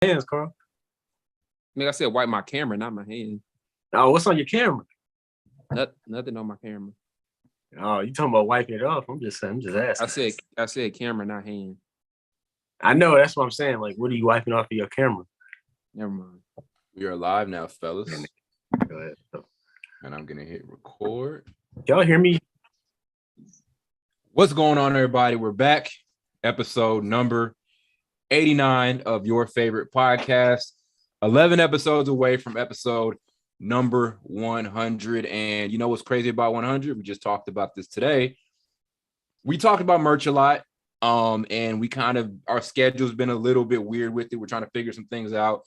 hands, Carl. I said wipe my camera, not my hand. Oh, what's on your camera? Nothing on my camera. Oh, you talking about wiping it off? I'm just asking. I said camera, not hand. I know, that's what I'm saying. Like, what are you wiping off of your camera? Never mind. We are live now, fellas. Go ahead. And I'm gonna hit record. Y'all hear me? What's going on, everybody? We're back. Episode number 89 of your favorite podcast. 11 episodes away from episode number 100. And you know what's crazy about 100? We just talked about this today. We talked about merch a lot. And we our schedule's been a little bit weird with it. We're trying to figure some things out.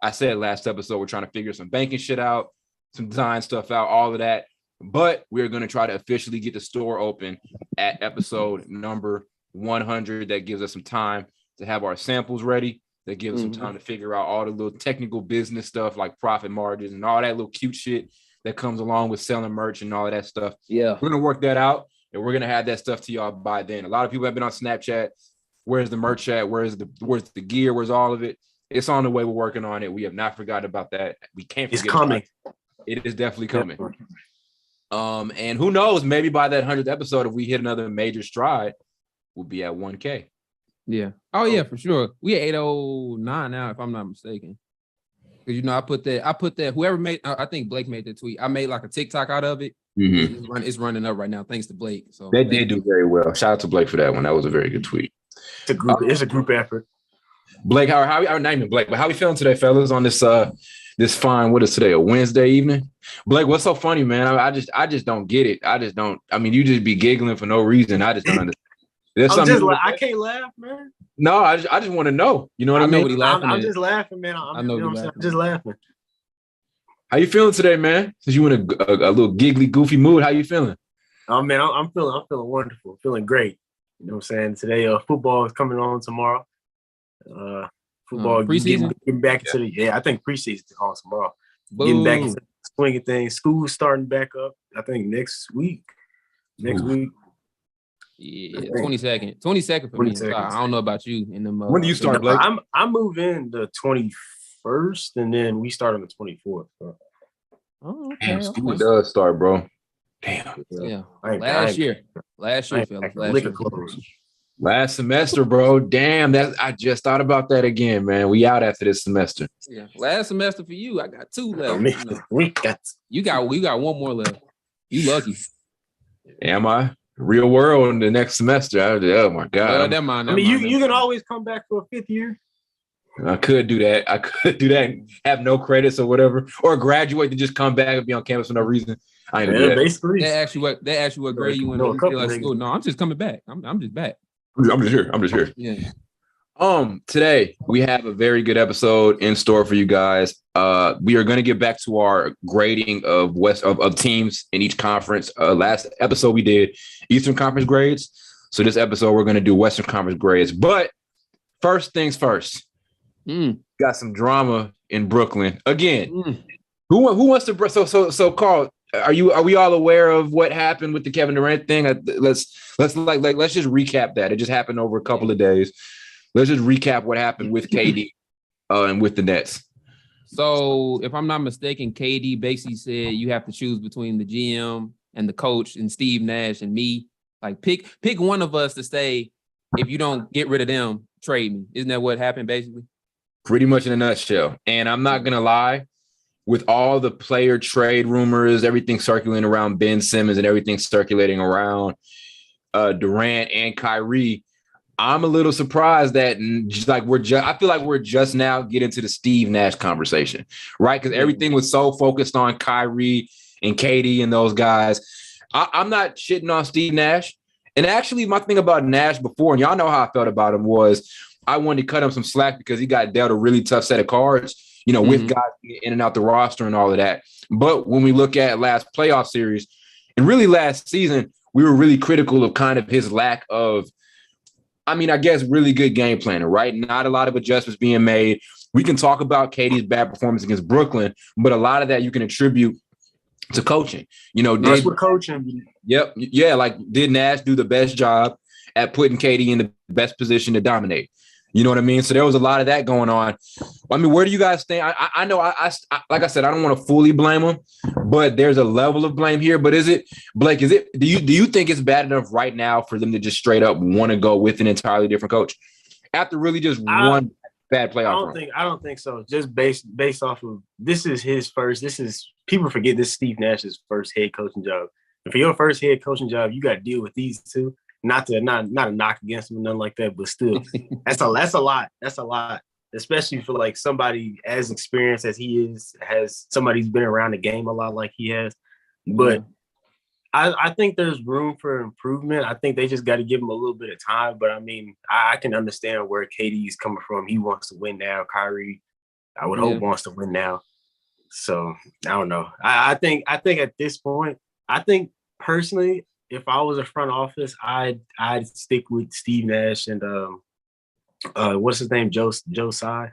I said last episode, we're trying to figure some banking shit out, some design stuff out, all of that. But we're going to try to officially get the store open at episode number 100. That gives us some time to have our samples ready. That gives us some time to figure out all the little technical business stuff like profit margins and all that little cute shit that comes along with selling merch and all of that stuff. Yeah. We're going to work that out, and we're going to have that stuff to y'all by then. A lot of people have been on Snapchat. Where's the merch at? Where's the gear? Where's all of it? It's on the way. We're working on it. We have not forgotten about that. We can't forget. It's coming. It is definitely coming. And who knows, maybe by that 100th episode, if we hit another major stride, we'll be at 1K. Yeah. Oh yeah, for sure. We at 809 now, if I'm not mistaken. Because I put that whoever made, I think Blake made the tweet. I made like a TikTok out of it. Mm-hmm. It's running up right now, thanks to Blake. So they did do very well. Shout out to Blake for that one. That was a very good tweet. It's a group effort. Blake, how not even Blake, but how we feeling today, fellas, on this fine, what is today, a Wednesday evening? Blake, what's so funny, man? I just don't get it. You just be giggling for no reason. I just don't understand. I can't laugh, man. No, I just want to know. You know what I mean? What he laughing I'm at. just laughing, man. I'm just laughing. How you feeling today, man? Since you in a little giggly, goofy mood, how you feeling? Oh man, I'm feeling wonderful, feeling great. You know what I'm saying? Today, football is coming on tomorrow. Football preseason? getting back into I think preseason is on tomorrow. Boom. Getting back into the swing of things. School's starting back up. I think next week. Yeah, 22nd. 22nd for me. So I don't know about you. When do you start, Blake? I move in the 21st, and then we start on the 24th. So. Oh, okay. Damn, school does start, bro. Damn. Yeah. Last year, fellas. Last semester, bro. Damn, I just thought about that again, man. We out after this semester. Yeah. Last semester for you, I got 2 left. We got one more left. You lucky. Am I? Real world in the next semester. Oh my God. You can always come back for a 5th year. I could do that. And have no credits or whatever, or graduate and just come back and be on campus for no reason. I ain't do basically. They ask you what grade you went to school. No, I'm just coming back. I'm just back. I'm just here. Yeah. Today we have a very good episode in store for you guys. We are going to get back to our grading of teams in each conference. Last episode we did Eastern Conference grades. So this episode we're going to do Western Conference grades. But first things first. Got some drama in Brooklyn again. Who wants to? So Carl, are we all aware of what happened with the Kevin Durant thing? Let's just recap that. It just happened over a couple of days. Let's just recap what happened with KD and with the Nets. So if I'm not mistaken, KD basically said you have to choose between the GM and the coach and Steve Nash and me. Like pick one of us to stay. If you don't get rid of them, trade me. Isn't that what happened basically? Pretty much in a nutshell. And I'm not going to lie, with all the player trade rumors, everything circulating around Ben Simmons and everything circulating around Durant and Kyrie, I'm a little surprised that I feel like we're just now getting to the Steve Nash conversation, right? Because everything was so focused on Kyrie and KD and those guys. I'm not shitting on Steve Nash. And actually, my thing about Nash before, and y'all know how I felt about him, was I wanted to cut him some slack because he got dealt a really tough set of cards, with guys in and out the roster and all of that. But when we look at last playoff series and really last season, we were really critical of kind of his lack of, I guess, really good game planning, right? Not a lot of adjustments being made. We can talk about KD's bad performance against Brooklyn, but a lot of that you can attribute to coaching. That's what coaching. Yep. Yeah. Like, did Nash do the best job at putting KD in the best position to dominate? You know what I mean? So there was a lot of that going on. I mean, where do you guys think? I know, like I said, I don't want to fully blame them, but there's a level of blame here. But is it, Blake? Do you think it's bad enough right now for them to just straight up want to go with an entirely different coach after really just one bad playoff run? I don't think so. Just based off of this is his first. People forget this is Steve Nash's first head coaching job. And for your first head coaching job, you got to deal with these two. Not a knock against him or nothing like that, but still, that's a lot. That's a lot, especially for like somebody as experienced as he is, has somebody who's been around the game a lot like he has. But I think there's room for improvement. I think they just got to give him a little bit of time. But I mean, I can understand where KD is coming from. He wants to win now. Kyrie, I would hope, wants to win now. So I don't know. I think at this point, personally, if I was a front office, I'd stick with Steve Nash and what's his name, Joe Tsai.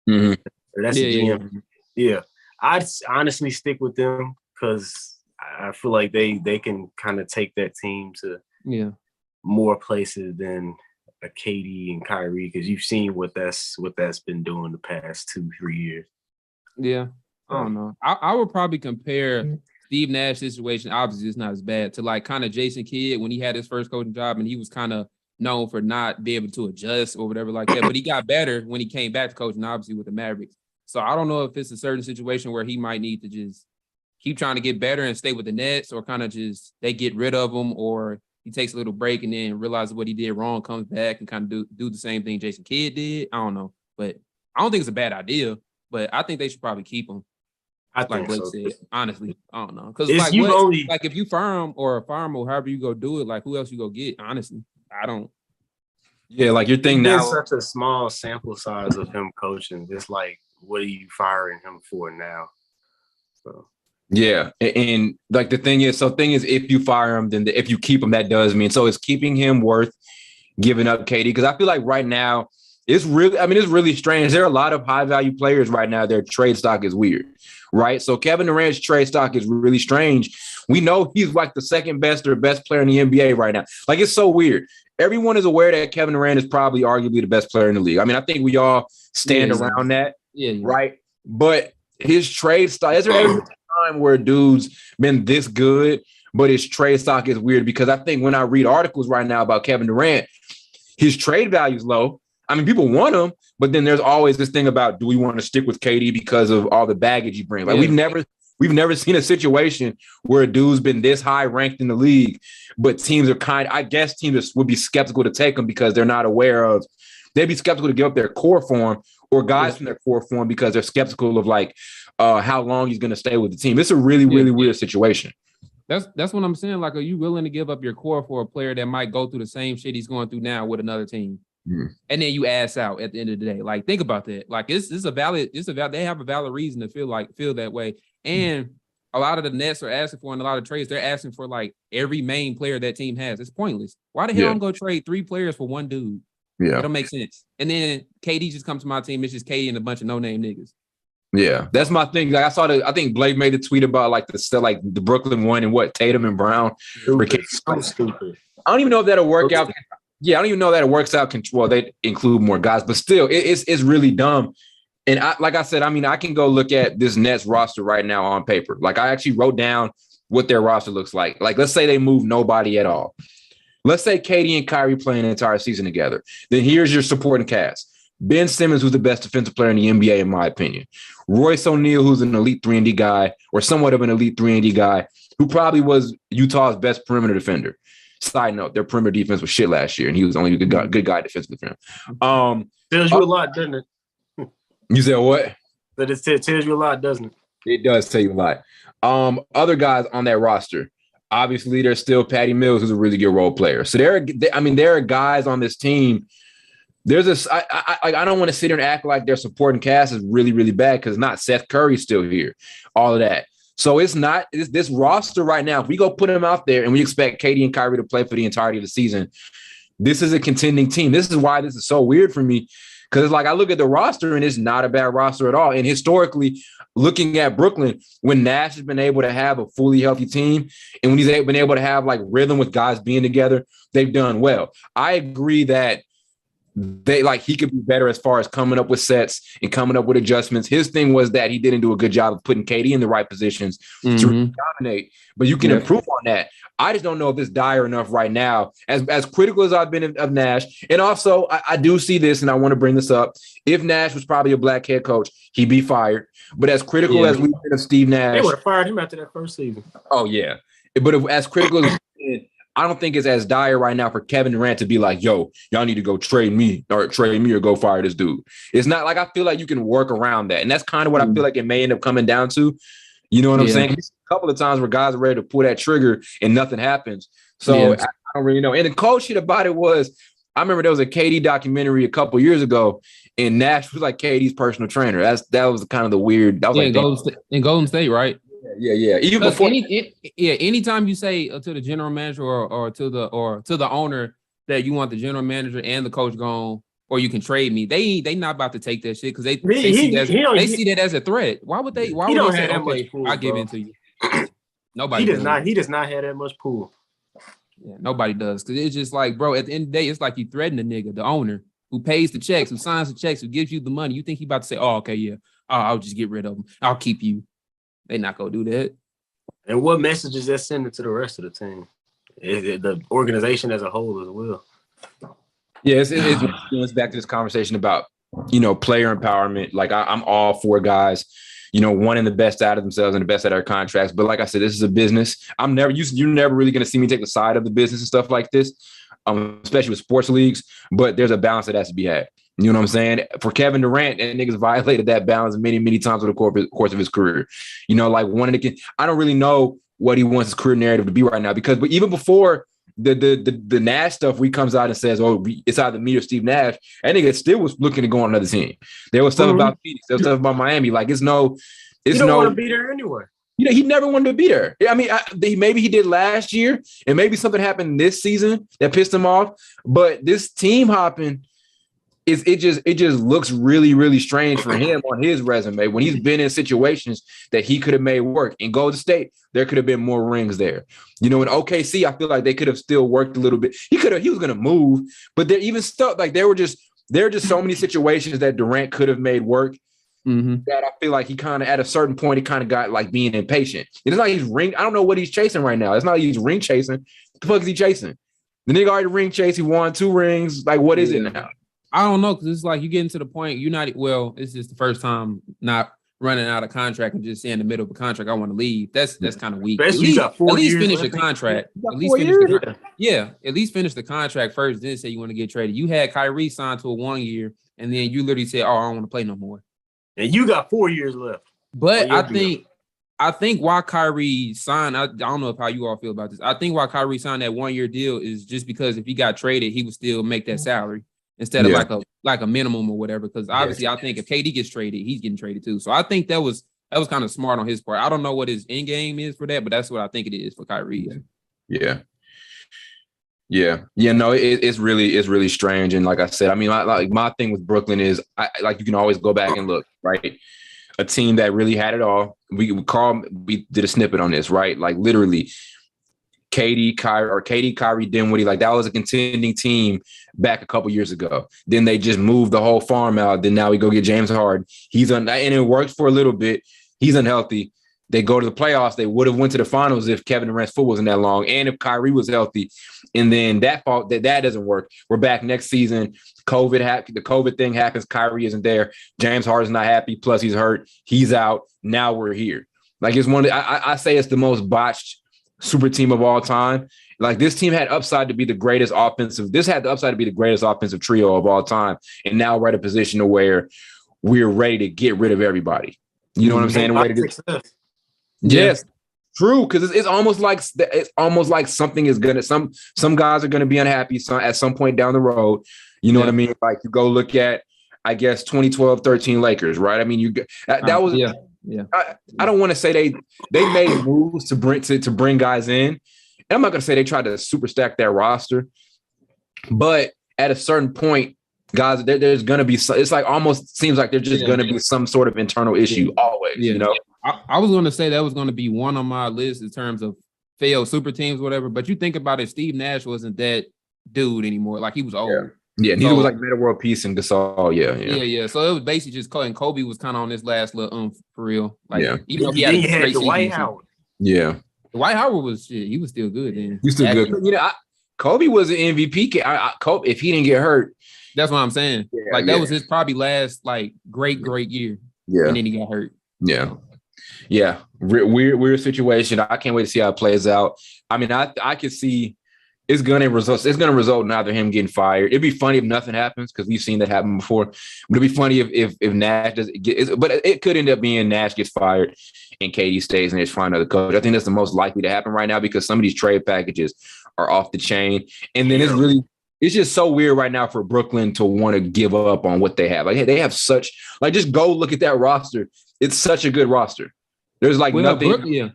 Mm-hmm. That's the GM. Yeah, I'd honestly stick with them because I feel like they can kind of take that team to more places than a KD and Kyrie, because you've seen what that's been doing the past 2-3 years. Yeah, I don't know. I would probably compare Steve Nash situation, obviously it's not as bad, to like kind of Jason Kidd when he had his first coaching job and he was kind of known for not being able to adjust or whatever like that. But he got better when he came back to coaching, obviously, with the Mavericks. So I don't know if it's a certain situation where he might need to just keep trying to get better and stay with the Nets, or kind of just they get rid of him, or he takes a little break and then realizes what he did wrong, comes back and kind of do the same thing Jason Kidd did. I don't know. But I don't think it's a bad idea, but I think they should probably keep him. I like think Blake so. said, honestly, I don't know. Because like if you farm or however you go do it, like who else you go get? Honestly, I don't. Yeah, like your thing now. Such a small sample size of him coaching. It's like, what are you firing him for now? So. Yeah, and like the thing is, if you fire him, then if you keep him, that does mean so. It's keeping him worth giving up KD, because I feel like right now it's really strange. There are a lot of high value players right now. Their trade stock is weird, right? So Kevin Durant's trade stock is really strange. We know he's like the second best or best player in the NBA right now. Like, it's so weird. Everyone is aware that Kevin Durant is probably arguably the best player in the league. I mean, I think we all stand around that, right? But his trade stock, is there ever a time where a dude's been this good, but his trade stock is weird? Because I think when I read articles right now about Kevin Durant, his trade value is low. I mean, people want him, but then there's always this thing about, do we want to stick with KD because of all the baggage he brings? Like, we've never seen a situation where a dude's been this high ranked in the league, but teams would be skeptical to take him because they're not aware of, they'd be skeptical to give up their core form or guys from their core form because they're skeptical of like how long he's going to stay with the team. It's a really, really weird situation. That's what I'm saying. Like, are you willing to give up your core for a player that might go through the same shit he's going through now with another team? And then you ass out at the end of the day. Like, think about that. Like, they have a valid reason to feel that way. And a lot of the Nets are asking for, in a lot of trades, they're asking for like every main player that team has. It's pointless. Why the hell don't go trade 3 players for 1 dude? Yeah, it don't make sense. And then KD just comes to my team. It's just KD and a bunch of no-name niggas. Yeah, that's my thing. Like, I think Blake made a tweet about like the Brooklyn one and what Tatum and Brown. Stupid. I don't even know if that'll work out. Yeah, I don't even know that it works out. Well, they include more guys, but still, it's really dumb. And like I said, I mean, I can go look at this Nets roster right now on paper. Like, I actually wrote down what their roster looks like. Like, let's say they move nobody at all. Let's say KD and Kyrie play an entire season together. Then here's your supporting cast. Ben Simmons, who's the best defensive player in the NBA, in my opinion. Royce O'Neal, who's an elite 3-and-D guy, or somewhat of an elite 3-and-D guy, who probably was Utah's best perimeter defender. Side note, their perimeter defense was shit last year, and he was only a good guy defensively for him. Tells you a lot, doesn't it? You said what? But it tells you a lot, doesn't it? It does tell you a lot. Other guys on that roster, obviously, there's still Patty Mills, who's a really good role player. So there are guys on this team. I don't want to sit here and act like their supporting cast is really, really bad, because not Seth Curry's still here, all of that. So it's not this roster right now. If we go put them out there and we expect KD and Kyrie to play for the entirety of the season, this is a contending team. This is why this is so weird for me, because it's like I look at the roster and it's not a bad roster at all. And historically, looking at Brooklyn, when Nash has been able to have a fully healthy team and when he's been able to have like rhythm with guys being together, they've done well. I agree that he could be better as far as coming up with sets and coming up with adjustments. His thing was that he didn't do a good job of putting KD in the right positions to dominate, but you can improve on that. I just don't know if it's dire enough right now. As critical as I've been of Nash, and also I do see this, and I want to bring this up. If Nash was probably a black head coach, he'd be fired. But as critical as we've been of Steve Nash, they would have fired him after that first season. Oh yeah, but as critical as I don't think it's as dire right now for Kevin Durant to be like, yo, y'all need to go trade me or go fire this dude. It's not like I feel like you can work around that. And that's kind of what I feel like it may end up coming down to. You know what I'm saying? A couple of times where guys are ready to pull that trigger and nothing happens. So I don't really know. And the cold shit about it was, I remember there was a KD documentary a couple years ago, and Nash was like KD's personal trainer. That was kind of the weird. That was in Golden State, right? Yeah. Even before, anytime you say to the general manager or to the owner that you want the general manager and the coach gone, or you can trade me, they not about to take that shit because they see that as a threat. Why would they? Why would they say, okay, I'll give in to you? Nobody. He does not have that much pull. Yeah, nobody does, because it's just like, bro, at the end of the day, it's like you threaten the nigga, the owner who pays the checks, who signs the checks, who gives you the money. You think he about to say, oh, okay, yeah, I'll just get rid of him. I'll keep you. They not gonna do that. And what message is that sending to the rest of the team? The organization as a whole as well. Yeah, it's back to this conversation about, player empowerment. Like I'm all for guys, wanting the best out of themselves and the best out of their contracts. But like I said, this is a business. You're never really going to see me take the side of the business and stuff like this, especially with sports leagues. But there's a balance that has to be had. You know what I'm saying? For Kevin Durant, and niggas violated that balance many, many times over the course of his career. I don't really know what he wants his career narrative to be right now, but even before the Nash stuff, he comes out and says, oh, it's either me or Steve Nash. That nigga still was looking to go on another team. There was stuff about Phoenix. There was stuff about Miami. Like, he don't want to be there anyway. He never wanted to be there. I mean, maybe he did last year, and maybe something happened this season that pissed him off. But this team hopping, it just looks really, really strange for him on his resume when he's been in situations that he could have made work. In Golden State, there could have been more rings there. In OKC, I feel like they could have still worked a little bit. He was going to move, but there even stuff like there were just so many situations that Durant could have made work. That I feel like he kind of, at a certain point, he kind of got like being impatient. It's not he's ring. I don't know what he's chasing right now. It's not like he's ring chasing. What the fuck is he chasing? The nigga already ring chase. He won 2 rings. Like, what is it now? I don't know, because it's like you getting to the point it's just the first time not running out of contract and just saying in the middle of a contract, I want to leave. That's kind of weak. At least finish the contract. At least finish the contract first, then say you want to get traded. You had Kyrie signed to a 1 year, and then you literally said, oh, I don't want to play no more. And you got 4 years left. But I think why Kyrie signed, I don't know how you all feel about this. I think why Kyrie signed that 1 year deal is just because if he got traded, he would still make that salary instead of like a minimum or whatever. Because obviously, I think if KD gets traded, he's getting traded too. So I think that was kind of smart on his part. I don't know what his end game is for that, but that's what I think it is for Kyrie. Yeah. No, it's really strange. And like I said, I mean, like my thing with Brooklyn is you can always go back and look, right? A team that really had it all. We did a snippet on this, right? Like literally KD, Kyrie, Dinwiddie, like that was a contending team back a couple years ago. Then they just moved the whole farm out. Then now we go get James Harden. And it worked for a little bit. He's unhealthy. They go to the playoffs. They would have went to the finals if Kevin Durant's foot wasn't that long, and if Kyrie was healthy. And then that doesn't work. We're back next season. The COVID thing happens. Kyrie isn't there. James Harden's not happy. Plus he's hurt. He's out. Now we're here. Like it's I say it's the most botched super team of all time. Like this team had upside to be the greatest offensive. This had the upside to be the greatest offensive trio of all time. And now we're at a position to where we're ready to get rid of everybody. You know what I'm saying? Ready to. Yes, true. Because it's almost like something is gonna. Some guys are gonna be unhappy at some point down the road. You know what I mean? Like you go look at, I guess 2012-13 Lakers, right? I mean, that was. Yeah. I don't want to say they made moves to bring guys in. And I'm not gonna say they tried to super stack their roster, but at a certain point, guys, there's gonna be. It's like almost seems like there's just gonna be some sort of internal issue always. You know. I was going to say that was going to be one on my list in terms of failed super teams, whatever. But you think about it, Steve Nash wasn't that dude anymore. Like he was old. Yeah, and he was like Meta World Peace and Gasol. Yeah. So it was basically just Kobe. And Kobe was kind of on this last little for real. Like, even though he then had you had Dwight Howard. Yeah, Dwight Howard was shit. He was still good then. He's still good. Kobe was an MVP. Kobe, if he didn't get hurt, that's what I'm saying. That was his probably last great year. Yeah, and then he got hurt. Yeah. Weird situation. I can't wait to see how it plays out. I mean, I could see it's gonna result in either him getting fired. It'd be funny if nothing happens because we've seen that happen before. But it'd be funny if Nash doesn't get. But it could end up being Nash gets fired and KD stays and they just find another coach. I think that's the most likely to happen right now because some of these trade packages are off the chain, and then it's just so weird right now for Brooklyn to want to give up on what they have. Like, hey, they have such just go look at that roster. It's such a good roster. There's nothing.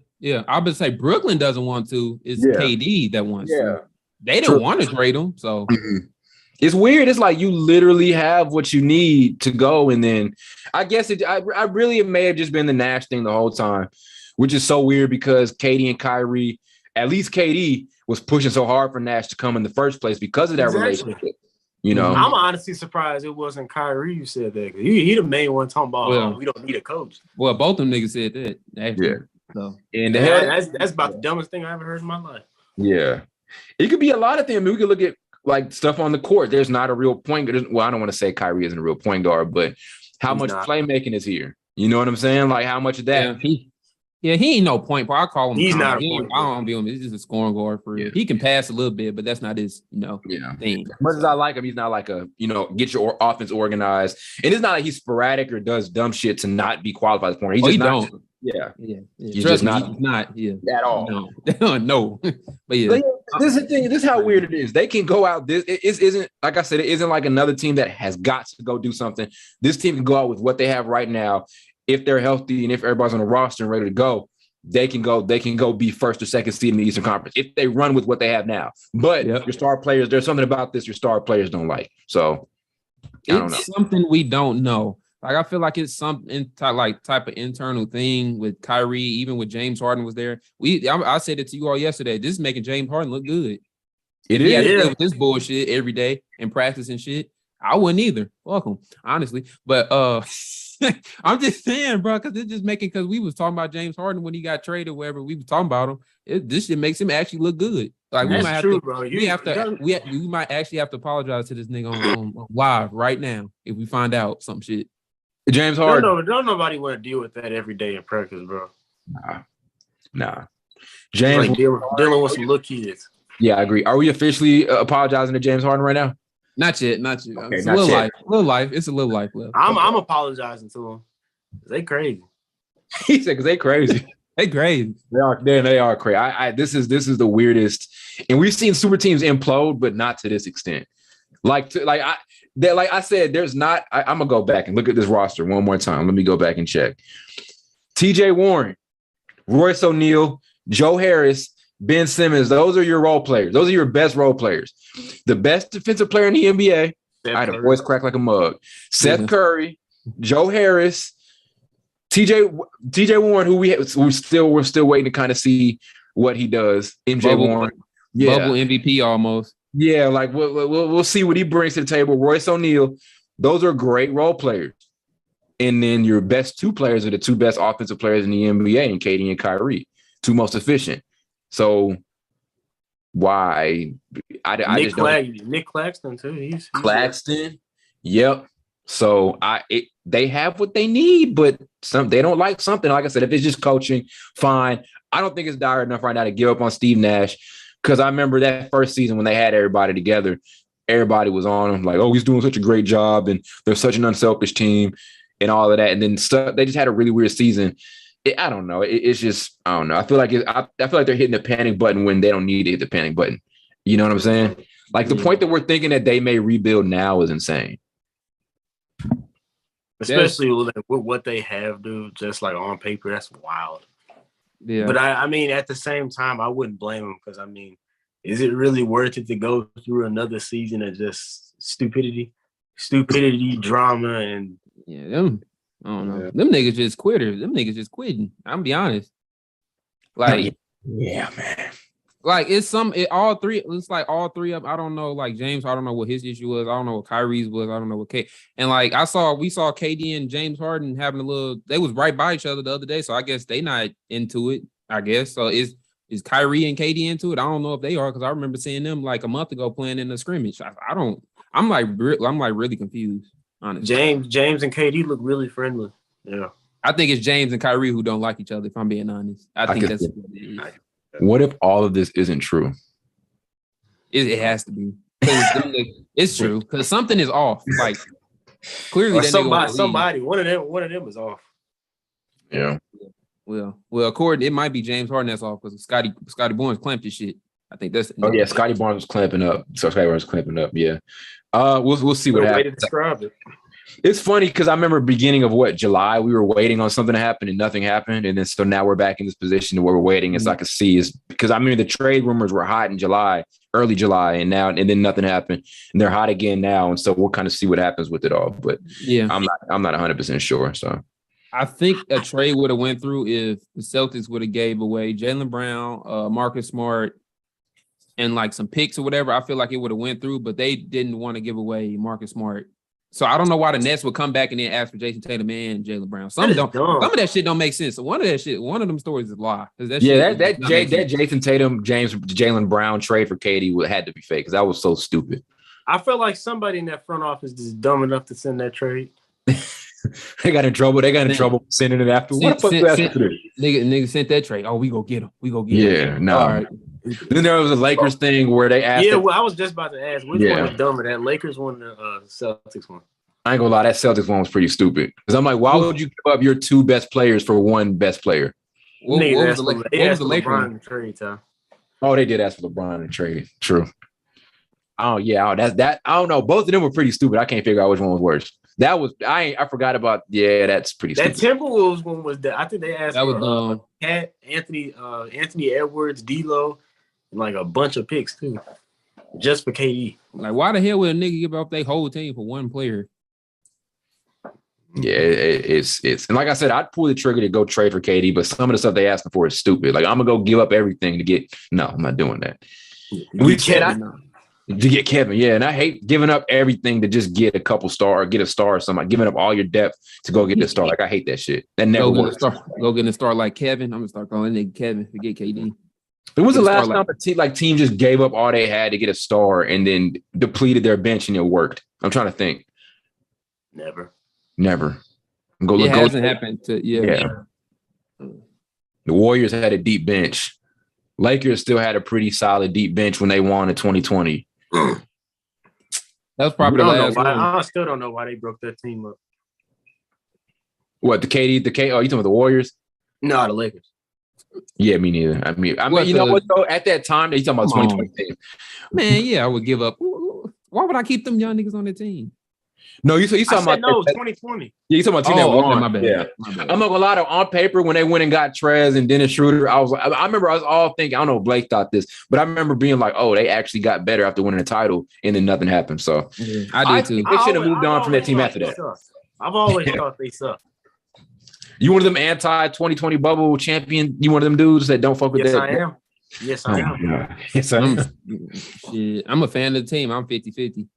I would say Brooklyn doesn't want to. It's KD that wants to. They don't want to trade him. So it's weird. It's like you literally have what you need to go. And then I guess it may have just been the Nash thing the whole time, which is so weird because KD and Kyrie, at least KD was pushing so hard for Nash to come in the first place because of that relationship. I'm honestly surprised it wasn't Kyrie who said that. He the main one talking about we don't need a coach. Well, both them niggas said that. Actually. Yeah. So and that's about the dumbest thing I ever heard in my life. Yeah. It could be a lot of things. I mean, we could look at stuff on the court. There's not a real point guard. Well, I don't want to say Kyrie isn't a real point guard, but how much playmaking is here? You know what I'm saying? Like how much of that? Yeah, he ain't no point guard. I call him. He's not. I don't view him. He's just a scoring guard for real. He can pass a little bit, but that's not his, thing. As much as I like him, he's not like a, get your offense organized. And it's not like he's sporadic or does dumb shit to not be qualified as a point. He's don't. Yeah. He's just not at all. No. But this is the thing. This is how weird it is. They can go out. This isn't, like I said, it isn't like another team that has got to go do something. This team can go out with what they have right now. If they're healthy and if everybody's on the roster and ready to go, they can go be first or second seed in the Eastern Conference if they run with what they have now. But your star players, there's something about this your star players don't like. So I don't know. It's something we don't know. Like I feel like it's something type of internal thing with Kyrie, even with James Harden was there. I said it to you all yesterday. This is making James Harden look good. It is. Deal with this bullshit every day and practice and shit. I wouldn't either. Welcome, honestly. But I'm just saying, bro, because it's just because we was talking about James Harden when he got traded, wherever we was talking about him. This shit makes him actually look good. Like we might have to, bro. We might actually have to apologize to this nigga on live right now if we find out some shit. James Harden. Don't nobody want to deal with that every day in practice, bro. Nah. James dealing with some little kids. Yeah, I agree. Are we officially apologizing to James Harden right now? Not yet. Okay, it's a little life. It's a little life left. I'm apologizing to them. They crazy. He said, "Cause they crazy. They crazy. They are crazy. This is the weirdest, and we've seen super teams implode, but not to this extent. Like I said, there's not. I'm gonna go back and look at this roster one more time. Let me go back and check. T.J. Warren, Royce O'Neal, Joe Harris, Ben Simmons, those are your role players. Those are your best role players. The best defensive player in the NBA. I had a voice crack like a mug. Seth Curry, Joe Harris, TJ Warren, who we're still waiting to kind of see what he does. Warren, bubble MVP almost. Yeah, like we'll see what he brings to the table. Royce O'Neal, those are great role players. And then your best two players are the two best offensive players in the NBA, and KD and Kyrie, two most efficient. So why? Nick Claxton too. He's Claxton. Yep. So they have what they need, but they don't like something. Like I said, if it's just coaching, fine. I don't think it's dire enough right now to give up on Steve Nash, because I remember that first season when they had everybody together, everybody was on him like, oh, he's doing such a great job, and they're such an unselfish team, and all of that. And then they just had a really weird season. I don't know. It's just, I don't know. I feel like they're hitting the panic button when they don't need to hit the panic button. You know what I'm saying? Like the point that we're thinking that they may rebuild now is insane. Especially with what they have, dude. Just like on paper, that's wild. Yeah. But I mean, at the same time, I wouldn't blame them, because I mean, is it really worth it to go through another season of just stupidity, drama, and them? I don't know. Yeah. Them niggas just quitters. Them niggas just quitting. I'm gonna be honest. Like, yeah, man. Like all three. It's like all three of them. I don't know. Like James, I don't know what his issue was. I don't know what Kyrie's was. I don't know what K. And like we saw KD and James Harden having a little. They was right by each other the other day. So I guess they not into it. I guess so. Is Kyrie and KD into it? I don't know if they are because I remember seeing them like a month ago playing in the scrimmage. I don't. I'm like really confused. Honestly, James and KD look really friendly. Yeah, I think it's James and Kyrie who don't like each other. If I'm being honest, I think that's what it is. What if all of this isn't true? It has to be. It's true because something is off. Like clearly, somebody, one of them is off. Yeah. Well, according it might be James Harden that's off because Scotty Barnes clamped his shit. I think that's. Oh yeah, Scotty Barnes was clamping up. So Scotty Barnes was clamping up. Yeah. We'll see what happens. Way to describe it. It's funny because I remember beginning of July, we were waiting on something to happen and nothing happened. And then so now we're back in this position where we're waiting. It's like a C is because I mean the trade rumors were hot in July, early July, and then nothing happened. And they're hot again now. And so we'll kind of see what happens with it all. But yeah, I'm not 100% sure. So I think a trade would have went through if the Celtics would have gave away Jaylen Brown, Marcus Smart, and like some picks or whatever. I feel like it would have went through, but they didn't want to give away Marcus Smart. So I don't know why the Nets would come back and then ask for Jason Tatum and Jaylen Brown. Some of that shit don't make sense. So one of them stories is a lie. That Jason Tatum, Jaylen Brown trade for KD had to be fake because that was so stupid. I feel like somebody in that front office is dumb enough to send that trade. They got in trouble. Sending it after. What the fuck you asking for this? Nigga sent that trade. Oh, we go get him. Yeah, no. All right. Then there was a Lakers thing where they asked. Yeah, well, I was just about to ask which one was dumber, that Lakers one or the Celtics one. I ain't gonna lie, that Celtics one was pretty stupid. Because I'm like, why would you give up your two best players for one best player? What was the LeBron trade, Tom? Oh, they did ask for LeBron in trade. True. Oh yeah, that's I don't know. Both of them were pretty stupid. I can't figure out which one was worse. That was I forgot about. Yeah, that's pretty stupid. That Timberwolves one was I think they asked for Cat, Anthony Edwards, D'Lo, and like a bunch of picks too, just for KD. Like, why the hell would a nigga give up their whole team for one player? Yeah, it's and like I said, I'd pull the trigger to go trade for KD, but some of the stuff they asking for is stupid. Like, I'm gonna go give up everything to get. No, I'm not doing that. To get Kevin, yeah, and I hate giving up everything to just get a couple star or get a star or something. Like giving up all your depth to go get the star. Like I hate that shit. That never works. Go get a star like Kevin. I'm gonna start calling it Kevin. Forget KD. It was the last time a team just gave up all they had to get a star and then depleted their bench and it worked. I'm trying to think. Never. It hasn't happened to yeah. The Warriors had a deep bench. Lakers still had a pretty solid deep bench when they won in 2020. That was probably the last one. I still don't know why they broke that team up. What, the KD? Oh, you talking about the Warriors? No, the Lakers. Yeah, me neither. I mean, you know what though? At that time, they talking about 2020. Man, yeah, I would give up. Why would I keep them young niggas on the team? No, you talking about 2020. Yeah, you talking about team that won. My bad. Yeah. My bad. I'm not gonna lie to on paper when they went and got Trez and Dennis Schroeder, I remember I was all thinking, I don't know if Blake thought this, but I remember being like, oh, they actually got better after winning the title, and then nothing happened. So I do too. They should have moved on from that team after that. I've always thought they suck. You one of them anti-2020 bubble champion? You one of them dudes that don't fuck with that? I am. Yes, I am. Yes, I am. I'm a fan of the team. I'm 50-50.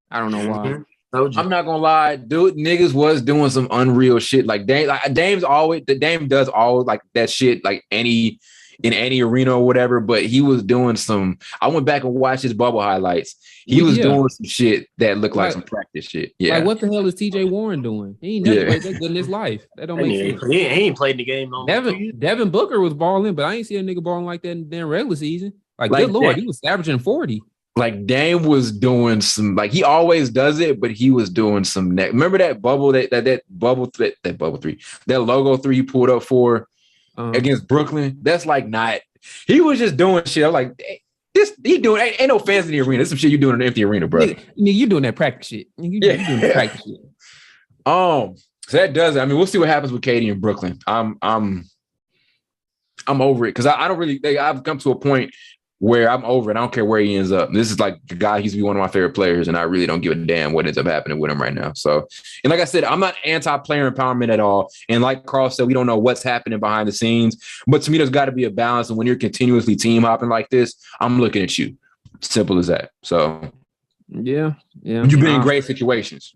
I don't know why. I'm not gonna lie, dude. Niggas was doing some unreal shit. Like Dame does always like that shit. Like in any arena or whatever. But he was doing some. I went back and watched his bubble highlights. He was doing some shit that looked like some practice shit. Yeah. Like what the hell is TJ Warren doing? He ain't never played that good in his life. That don't make sense. He ain't played the game. Devin Booker was balling, but I ain't see a nigga balling like that in the regular season. Like good lord, he was averaging 40. Like Dame was doing some, like he always does it, but he was doing some. Remember that bubble that bubble three, that logo three he pulled up for against Brooklyn. That's like not. He was just doing shit. I'm like, he doing ain't no fans in the arena. That's some shit you doing in an empty arena, bro. Nigga, you doing that practice shit. You doing that practice shit. So that does it. I mean, we'll see what happens with Katie in Brooklyn. I'm over it because I don't really. I've come to a point. where I'm over it. I don't care where he ends up. This is like the guy who used to be one of my favorite players, and I really don't give a damn what ends up happening with him right now. So, and like I said, I'm not anti-player empowerment at all. And like Carl said, we don't know what's happening behind the scenes. But to me, there's got to be a balance. And when you're continuously team hopping like this, I'm looking at you. Simple as that. So, yeah. You've been in great situations.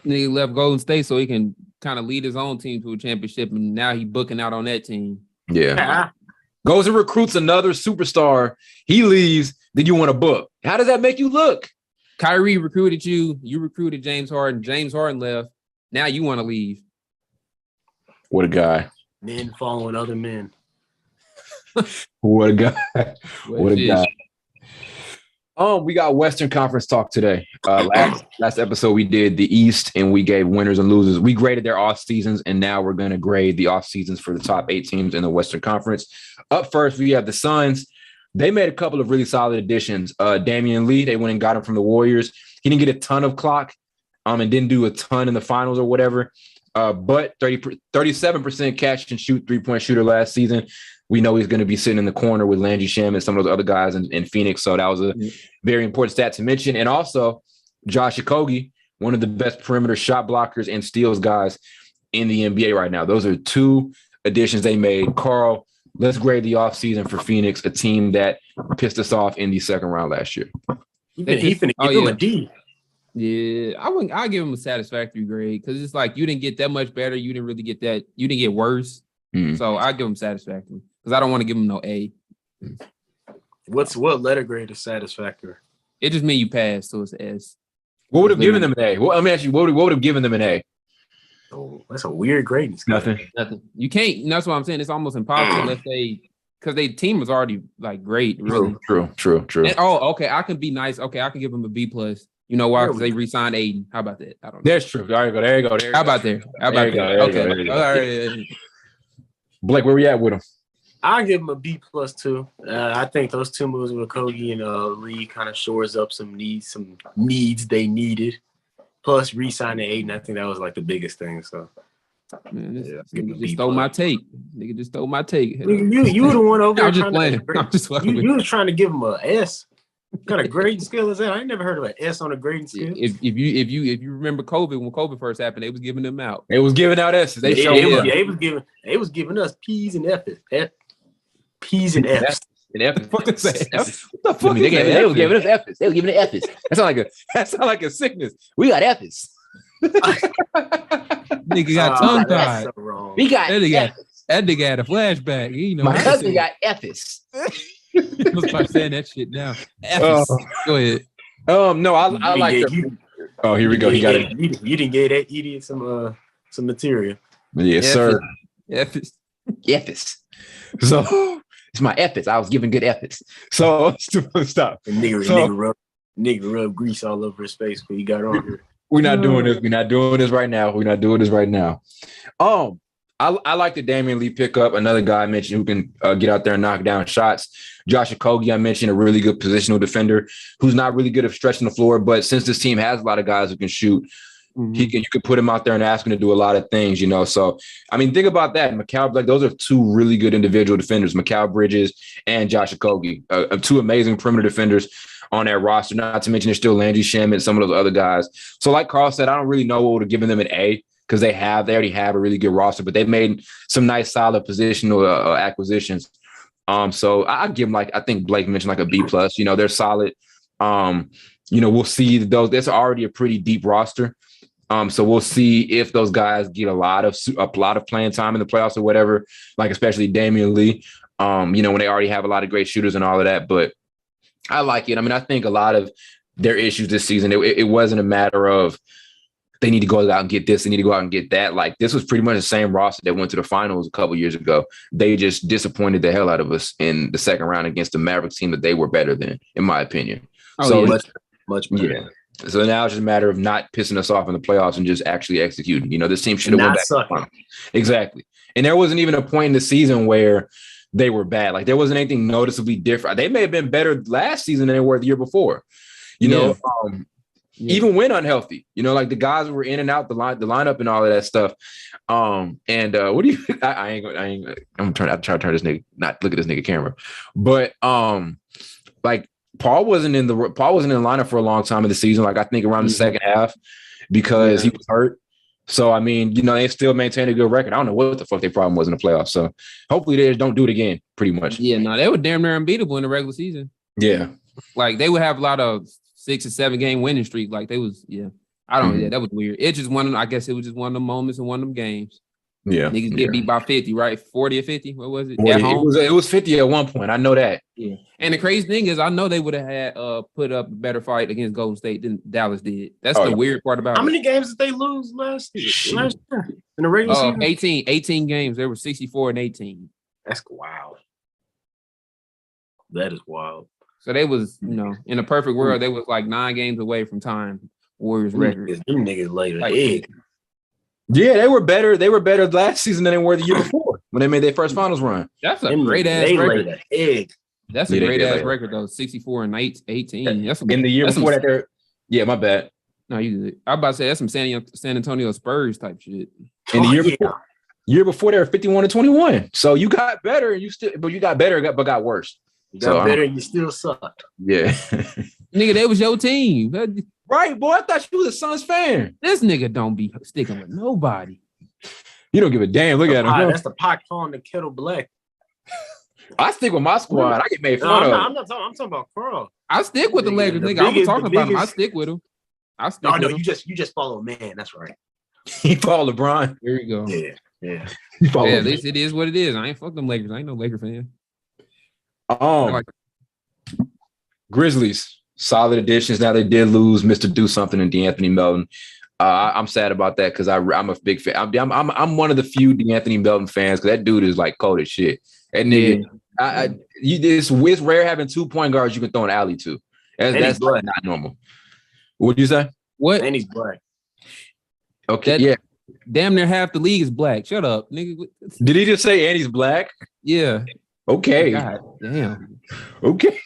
Nigga left Golden State so he can kind of lead his own team to a championship, and now he booking out on that team. Yeah. Goes and recruits another superstar. He leaves. Then you want to book. How does that make you look? Kyrie recruited you. You recruited James Harden. James Harden left. Now you want to leave. What a guy. Men following other men. What a guy. What a guy. We got Western Conference talk today. Last episode we did the East and we gave winners and losers. We graded their off seasons, and now we're going to grade the off seasons for the top 8 teams in the Western Conference. Up first, we have the Suns. They made a couple of really solid additions. Damian Lee, they went and got him from the Warriors. He didn't get a ton of clock and didn't do a ton in the finals or whatever. But 37% catch and shoot 3-point shooter last season. We know he's going to be sitting in the corner with Landry Shamet and some of those other guys in Phoenix. So that was a very important stat to mention. And also, Josh Okogie, one of the best perimeter shot blockers and steals guys in the NBA right now. Those are 2 additions they made. Carl, let's grade the offseason for Phoenix, a team that pissed us off in the second round last year. He finna give him a D. Yeah, I'll give him a satisfactory grade because it's like you didn't get that much better. You didn't really get that. You didn't get worse. So I'll give him satisfactory because I don't want to give him no A. What letter grade is satisfactory? It just means you passed, so it's an S. What would have given them an A? Well, let me ask you, what would have given them an A? Oh, that's a weird grading scale. Nothing. You can't. That's what I'm saying. It's almost impossible unless because their team was already like great. Really. True. And, okay. I can be nice. Okay, I can give them a B+. You know why? Because they re-signed Aiden. How about that? I don't know. That's true. There you go. How about that? Okay. All right. Blake, where we at with him? I'll give him a B+ too. I think those 2 moves with Kogi and Lee kind of shores up some needs they needed. Plus, re-signing Aiden, I think that was like the biggest thing. So, man, nigga just stole my take. Nigga just stole my take. Nigga, you were the one over there. I'm just playing. I'm just fucking. You was trying to give him a S. What kind of grading scale is that? I ain't never heard of an S on a grading scale. If you remember COVID, when COVID first happened, they was giving them out. It was giving out S's. They was giving us P's and F's. P's and F's. And F. What the fuck? They were giving us F's. They were giving it F's. That sound like a sickness. We got F's. Nigga got tongue tied. So wrong. We got F's. That nigga had a flashback. You know, my husband got F's. Let's start saying that shit now. F's. Go ahead. No, I like the. Oh, here we go. He got it. You didn't give that idiot some material. Yes, sir. F's. So it's my F's. I was giving good F's. So stop. Nigga rub grease all over his face when he got on here. We're not doing this. We're not doing this right now. I like the Damian Lee pickup. Another guy I mentioned who can get out there and knock down shots. Josh Okogie, I mentioned, a really good positional defender who's not really good at stretching the floor. But since this team has a lot of guys who can shoot, you can put him out there and ask him to do a lot of things, you know. So, I mean, think about that. Those are 2 really good individual defenders, Mikal Bridges and Josh Okogie, 2 amazing perimeter defenders on that roster. Not to mention there's still Landry Shamet and some of those other guys. So like Carl said, I don't really know what would have given them an A because they already have a really good roster, but they've made some nice, solid positional acquisitions. So I give them, like, I think Blake mentioned, like a B+. You know, they're solid. We'll see those. That's already a pretty deep roster. So we'll see if those guys get a lot of playing time in the playoffs or whatever, like especially Damian Lee, when they already have a lot of great shooters and all of that. But I like it. I mean, I think a lot of their issues this season, it wasn't a matter of they need to go out and get this, they need to go out and get that. Like, this was pretty much the same roster that went to the finals a couple years ago. They just disappointed the hell out of us in the second round against the Mavericks team that they were better than, in my opinion. Much better. Yeah. So now it's just a matter of not pissing us off in the playoffs and just actually executing. You know, this team should have won back. Exactly. And there wasn't even a point in the season where they were bad. Like, there wasn't anything noticeably different. They may have been better last season than they were the year before. You know, even when unhealthy. You know, like the guys were in and out the lineup and all of that stuff. What do you? I'm trying to turn this nigga, not look at this nigga camera, but like Paul wasn't in the lineup for a long time in the season. Like I think around the second half because he was hurt. So I mean, you know, they still maintain a good record. I don't know what the fuck their problem was in the playoffs. So hopefully they just don't do it again. Pretty much. Yeah, no, they were damn near unbeatable in the regular season. Yeah, like they would have a lot of 6 or 7 game winning streak. Like they was, I don't know. Yeah, that was weird. It just I guess it was just one of them moments in one of them games. Yeah. Niggas get beat by 50, right? 40 or 50. What was it? 40. It was 50 at one point. I know that. Yeah. And the crazy thing is I know they would have had put up a better fight against Golden State than Dallas did. That's the weird part about it. How many games did they lose last year? In the regular season? 18 games. There were 64 and 18. That's wild. That is wild. So they was, in a perfect world, they was like 9 games away from tying Warriors record. Them niggas later. Yeah, they were better. They were better last season than they were the year before when they made their first finals run. That's a great ass record. That's a great ass record though. 64 and 18. That's in the year before that. Yeah, my bad. No, you good. I about to say that's some San Antonio Spurs type shit. In the year before they were 51 and 21. So you got better, and you got better, but got worse. You got better, and you still sucked. Yeah, nigga, they was your team. Right, boy. I thought you was a Suns fan. This nigga don't be sticking with nobody. You don't give a damn. Look at him. That's the pot calling the kettle black. I stick with my squad. I get made fun of. I'm talking about Carl. I stick with the Lakers, nigga. I'm talking about him. I stick with him. You just follow a man. That's right. He follow LeBron. There you go. Yeah. At least it is what it is. I ain't fuck them Lakers. I ain't no Laker fan. Grizzlies. Solid additions. Now they did lose Mr. Do Something and DeAnthony Melton. I'm sad about that because I'm a big fan. I'm one of the few DeAnthony Melton fans because that dude is like cold as shit. And then it's rare having 2 point guards you can throw an alley to. That's not normal. What'd you say? What? And he's black. Okay, Damn near half the league is black. Shut up, nigga. Did he just say and he's black? Yeah. Okay. God damn. Okay.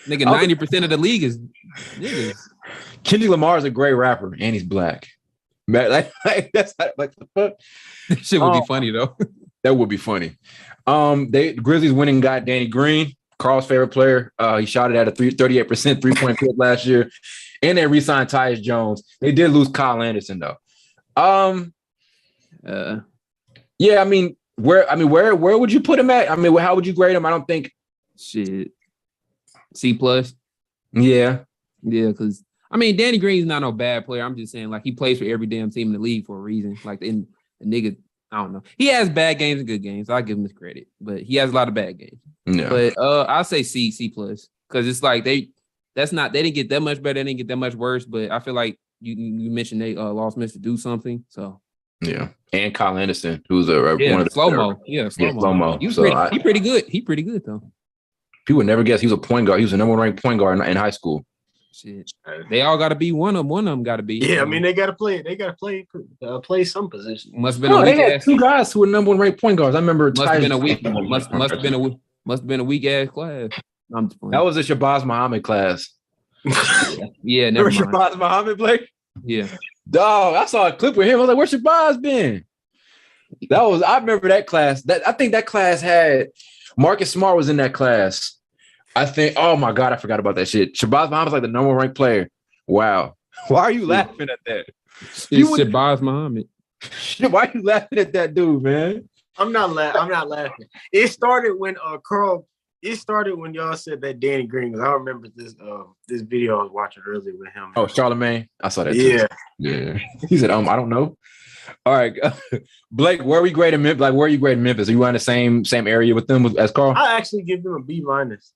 Nigga, 90% of the league is niggas. Kendrick Lamar is a great rapper, and he's black. That's like the fuck. That shit would be funny though. That would be funny. The Grizzlies winning got Danny Green, Carl's favorite player. He shot it at a 38% 3-point clip last year, and they re-signed Tyus Jones. They did lose Kyle Anderson though. Yeah, I mean, where would you put him at? I mean, how would you grade him? I don't think shit. C+. Yeah, because I mean, Danny Green's not no bad player. I'm just saying, like, he plays for every damn team in the league for a reason. Like, the nigga, I don't know. He has bad games and good games. I'll give him his credit, but he has a lot of bad games. Yeah. But I'll say C+, because it's like they didn't get that much better, they didn't get that much worse. But I feel like you mentioned they lost Mr. Do Something, so. Yeah, and Kyle Anderson, who's one of the slow-mo. Slow-mo. He pretty good. He pretty good though. People would never guess he was a point guard. He was the number 1 ranked point guard in high school. Shit, they all got to be one of them. One of them got to be. Yeah, I mean they got to play. They got to play some position. Must have been. They had 2 guys who were number 1 ranked point guards. I remember. Must have been a weak. Must have been a weak ass class. That was a Shabazz Muhammad class. Yeah, never mind. Shabazz Muhammad, Blake. Yeah. Dog, I saw a clip with him. I was like, "Where's Shabazz been?" I remember that class. I think that class had Marcus Smart was in that class. I think. Oh my God, I forgot about that shit. Shabazz Muhammad was like the number 1 ranked player. Wow. Why are you laughing at that? It's Shabazz Muhammad. Why are you laughing at that dude, man? I'm not laughing. It started when Carl. It started when y'all said that Danny Green. Because I remember this video I was watching earlier with him. Oh, Charlamagne. I saw that too. Yeah. He said, I don't know. All right, Blake, where are you grading Memphis? Like, where are you grading Memphis? Are you in the same area with them as Carl? I actually give them a B-. Most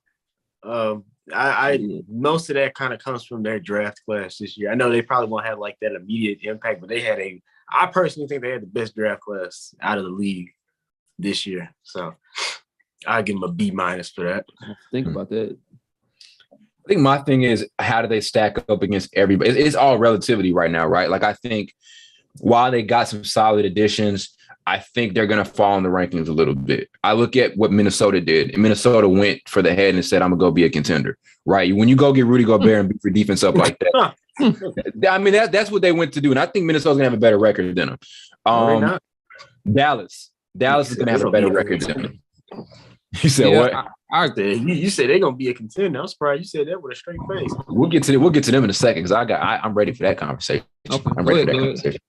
of that kind of comes from their draft class this year. I know they probably won't have like that immediate impact, but I personally think they had the best draft class out of the league this year. So I give them a B- for that. Think about that. I think my thing is, how do they stack up against everybody? It's all relativity right now, right? Like, I think while they got some solid additions, I think they're going to fall in the rankings a little bit. I look at what Minnesota did, and Minnesota went for the head and said, I'm going to go be a contender, right? When you go get Rudy Gobert and beat your defense up like that, I mean, that's what they went to do, and I think Minnesota's gonna have a better record than them. Not. Dallas is gonna have a better record than them. You said what? You said they're gonna be a contender. I'm surprised you said that with a straight face. We'll get to them in a second because I'm ready for that conversation. Okay. I'm ready for that conversation.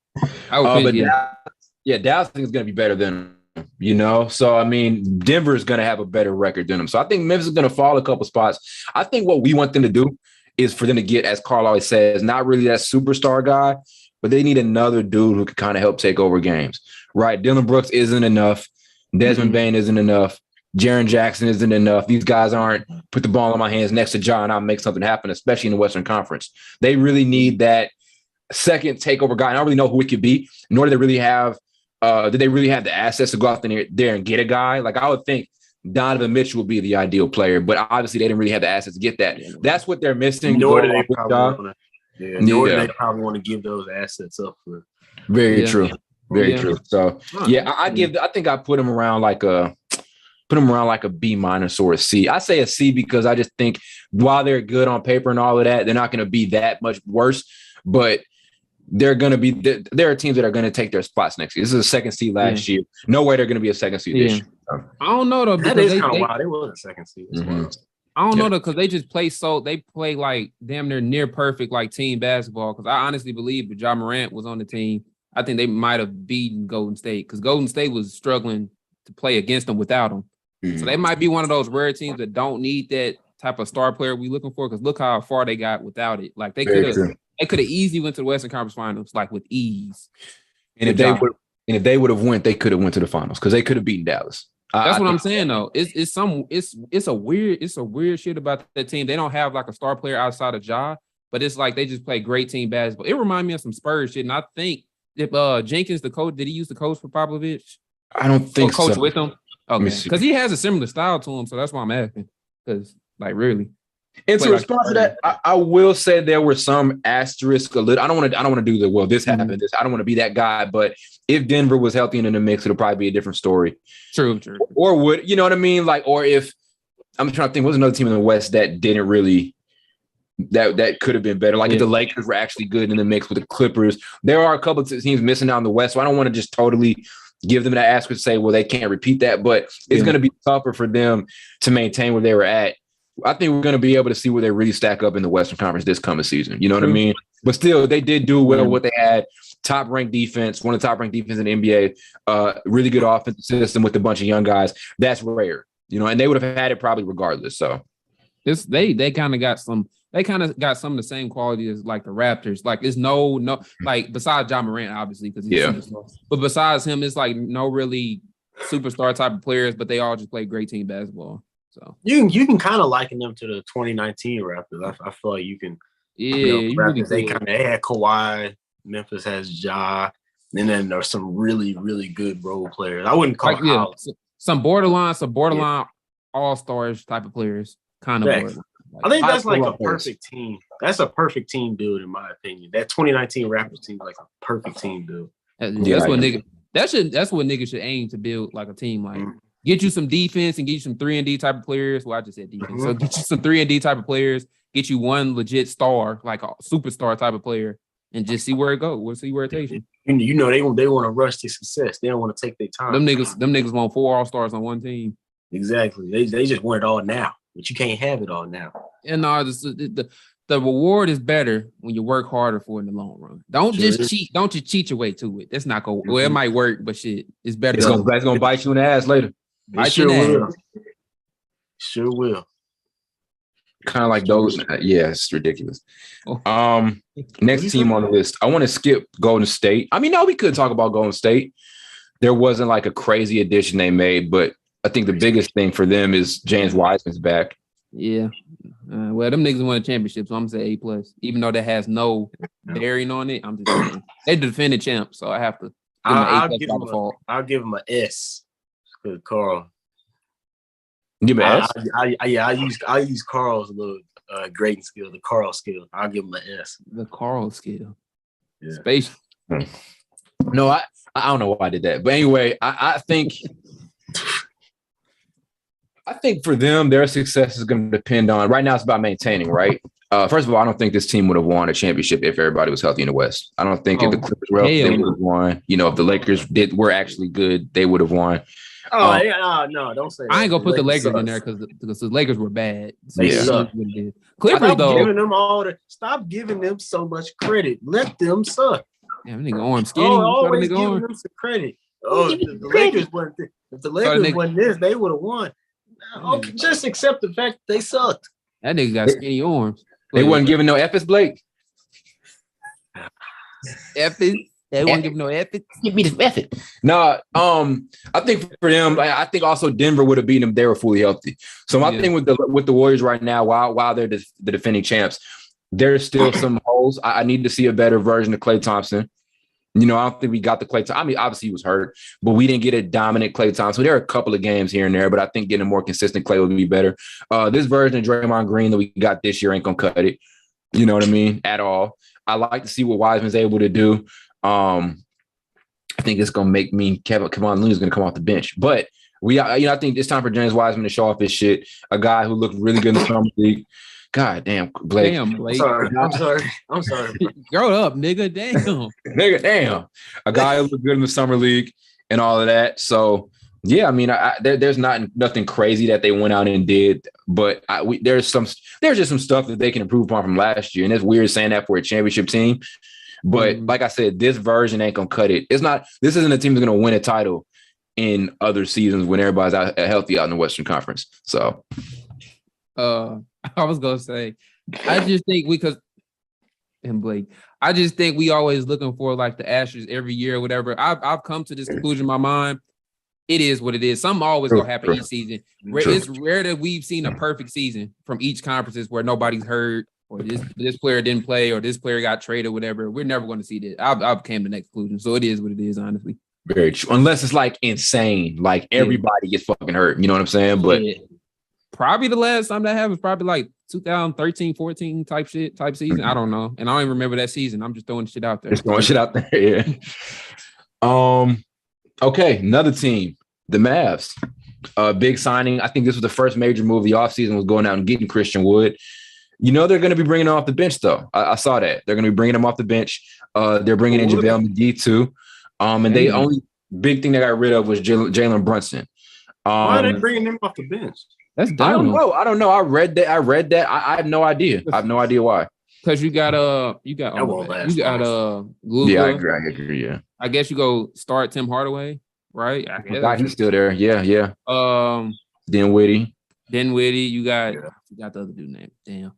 Dallas I think is gonna be better than them, you know. So I mean, Denver is gonna have a better record than them. So I think Memphis is gonna fall a couple spots. I think what we want them to do is for them to get, as Carl always says, not really that superstar guy, but they need another dude who can kind of help take over games. Right? Dylan Brooks isn't enough. Desmond Bane isn't enough. Jaren Jackson isn't enough. These guys aren't put the ball in my hands next to John and I'll make something happen, especially in the Western Conference. They really need that second takeover guy. I don't really know who it could be, nor do they really have did they really have the assets to go out there and get a guy? Like I would think Donovan Mitchell would be the ideal player, but obviously they didn't really have the assets to get that. That's what they're missing. Nor do they probably want to give those assets up for. Very true. Very true. So I think I put him around like a B- or a C. I say a C because I just think while they're good on paper and all of that, they're not going to be that much worse, but there are teams that are going to take their spots next year. This is a second seed last year. No way they're going to be a second seed this year. So. I don't know though. That is kind of wild. They were a second seed. I don't know though, because they just they play like damn near perfect like team basketball. Because I honestly believe if Ja Morant was on the team, I think they might have beaten Golden State because Golden State was struggling to play against them without him. Mm-hmm. So they might be one of those rare teams that don't need that type of star player we looking for. Because look how far they got without it. Like they could have easily went to the Western Conference Finals like with ease. And if they would have went, they could have went to the finals because they could have beaten Dallas. That's what I'm saying though. It's a weird shit about that team. They don't have like a star player outside of Ja, but it's like they just play great team basketball. It reminds me of some Spurs shit, and I think if Jenkins, the coach, did he use the coach for Popovich? I don't think so. Coach with him? Okay, because he has a similar style to him, so that's why I'm asking. Because like really. And to respond to that, I will say there were some asterisks a little. I don't want to do the this happened. I don't want to be that guy. But if Denver was healthy and in the mix, it'll probably be a different story. True. Or would you know what I mean? Like, or if I'm trying to think, what's another team in the West that didn't really that could have been better? Like if the Lakers were actually good in the mix with the Clippers, there are a couple of teams missing out in the West. So I don't want to just totally give them that asterisk to say, well, they can't repeat that. But it's going to be tougher for them to maintain where they were at. I think we're going to be able to see where they really stack up in the Western Conference this coming season. You know what I mean? But still, they did do well what they had. Top-ranked defense, one of the top-ranked defense in the NBA, really good offensive system with a bunch of young guys. That's rare, you know, and they would have had it probably regardless. So they kind of got some of the same quality as like the Raptors. Like it's no like besides Ja Morant, obviously, because he's superstar. But besides him, it's like no really superstar type of players, but they all just play great team basketball. So you can kind of liken them to the 2019 Raptors. I feel like you can. Raptors, they kind of had Kawhi. Memphis has Ja, and then there's some really, really good role players. I wouldn't call some borderline all-stars type of players. Kind of. I think that's like a perfect team. That's a perfect team build, in my opinion. That 2019 Raptors team is like a perfect team build. That's what niggas should aim to build, like a team like. Get you some defense and get you some 3-and-D type of players. Well, I just said defense. So get you some 3-and-D type of players. Get you one legit star, like a superstar type of player, and just see where it goes. We'll see where it takes you. You know, they want to rush to success. They don't want to take their time. Them niggas want 4 all-stars on one team. Exactly. They just want it all now, but you can't have it all now. And the reward is better when you work harder for it in the long run. Don't just cheat. Don't just cheat your way to it. That's not going. Well, it might work, but shit, it's better. It's gonna bite you in the ass later. It sure will. Sure will. Kind of like those. Yeah, it's ridiculous. Next team on the list. I want to skip Golden State. I mean, no, we could talk about Golden State. There wasn't like a crazy addition they made, but I think the biggest thing for them is James Wiseman's back. Yeah. Well, them niggas won a championship, so I'm gonna say A+. Even though that has no bearing on it, I'm just saying they defended champ, so I have to. I'll give him an S. Good, Carl. Give him an S. I use Carl's little grading skill, the Carl skill. I'll give him an S. The Carl skill. Yeah. Space. No, I don't know why I did that, but anyway, I think I think for them, their success is going to depend on. Right now, it's about maintaining. Right. First of all, I don't think this team would have won a championship if everybody was healthy in the West. I don't think if the Clippers were healthy, they would have won. You know, if the Lakers were actually good, they would have won. No, don't say that. I ain't gonna put the Lakers in there because the Lakers were bad. So they suck. Clippers though, stop giving them so much credit. Let them suck. Damn, nigga arm skinny. Always giving them some credit. The Lakers weren't. If the Lakers won this, they would have won. Okay, just accept the fact that they sucked. That nigga got skinny arms. They wasn't giving no F's, Blake. F's. They won't give no effort. Give me the effort. No, I think for them, I think also Denver would have beaten them. They were fully healthy. So my thing with the Warriors right now, while they're the defending champs, there's still some holes. I need to see a better version of Klay Thompson. You know, I don't think we got the Klay Thompson. I mean, obviously he was hurt, but we didn't get a dominant Klay Thompson. There are a couple of games here and there, but I think getting a more consistent Klay would be better. This version of Draymond Green that we got this year ain't gonna cut it. You know what I mean? At all. I like to see what Wiseman's able to do. I think it's gonna make me Kevin Looney's gonna come off the bench, but I think it's time for James Wiseman to show off his shit. A guy who looked really good in the summer league. God damn, Blake. Damn, Blake. I'm sorry. Grow up, nigga. Damn. Nigga, damn. A guy who looked good in the summer league and all of that. So yeah, I mean, there's nothing crazy that they went out and did, but there's just some stuff that they can improve upon from last year, and it's weird saying that for a championship team. But like I said, this version ain't gonna cut it. This isn't a team that's gonna win a title in other seasons when everybody's out healthy out in the Western Conference. So, I was gonna say, I just think Blake, I just think we always looking for like the Ashes every year or whatever. I've come to this conclusion in my mind. It is what it is. Something always gonna happen each season. It's rare that we've seen a perfect season from each conferences where nobody's hurt, or this player didn't play, or this player got traded, whatever. We're never going to see that. I've came to that conclusion. So it is what it is, honestly. Very true. Unless it's like insane, like everybody gets fucking hurt. You know what I'm saying? But probably the last time that happened was probably like 2013, 14 type season. I don't know. And I don't even remember that season. I'm just throwing shit out there. Yeah. Okay, another team, the Mavs. Big signing. I think this was the first major move of the offseason was going out and getting Christian Wood. You know they're going to be bringing him off the bench, though. I saw that. They're going to be bringing him off the bench. They're bringing in JaVale McGee, too. And they only big thing they got rid of was Jalen Brunson. Why are they bringing him off the bench? That's dumb. I don't know. I read that. I have no idea. I have no idea why. Because you got Luka. Yeah, I agree. Yeah. I guess you go start Tim Hardaway, right? I guess he's still there. Yeah. Dinwiddie. You got the other dude name. Damn.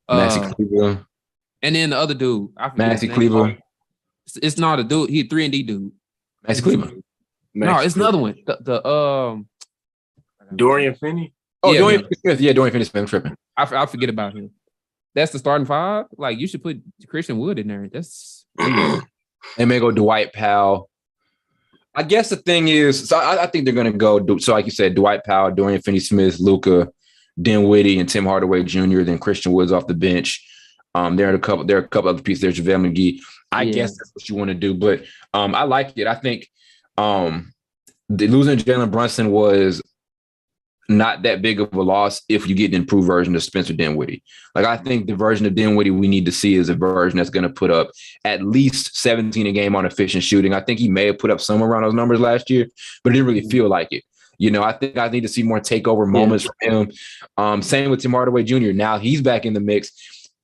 Maxi Kleber. And then the other dude. Maxi Kleber. It's not a dude. He 3-and-D dude. Maxi Kleber. No, it's another one. The Dorian Finney. Oh, yeah, Dorian Finney-Smith. Yeah, Dorian Finney-Smith. I'm tripping. I forget about him. That's the starting five. Like you should put Christian Wood in there. That's they may go Dwight Powell. I guess the thing is, so I think they're going to go. So, like you said, Dwight Powell, Dorian Finney-Smith, Luka, Dinwiddie, and Tim Hardaway Jr. Then Christian Woods off the bench. There are a couple other pieces. There's JaVale McGee. I guess that's what you want to do, but I like it. I think losing Jalen Brunson was not that big of a loss if you get an improved version of Spencer Dinwiddie. Like, I think the version of Dinwiddie we need to see is a version that's going to put up at least 17 a game on efficient shooting. I think he may have put up somewhere around those numbers last year, but it didn't really feel like it. You know, I think I need to see more takeover moments from him. Same with Tim Hardaway Jr. Now he's back in the mix.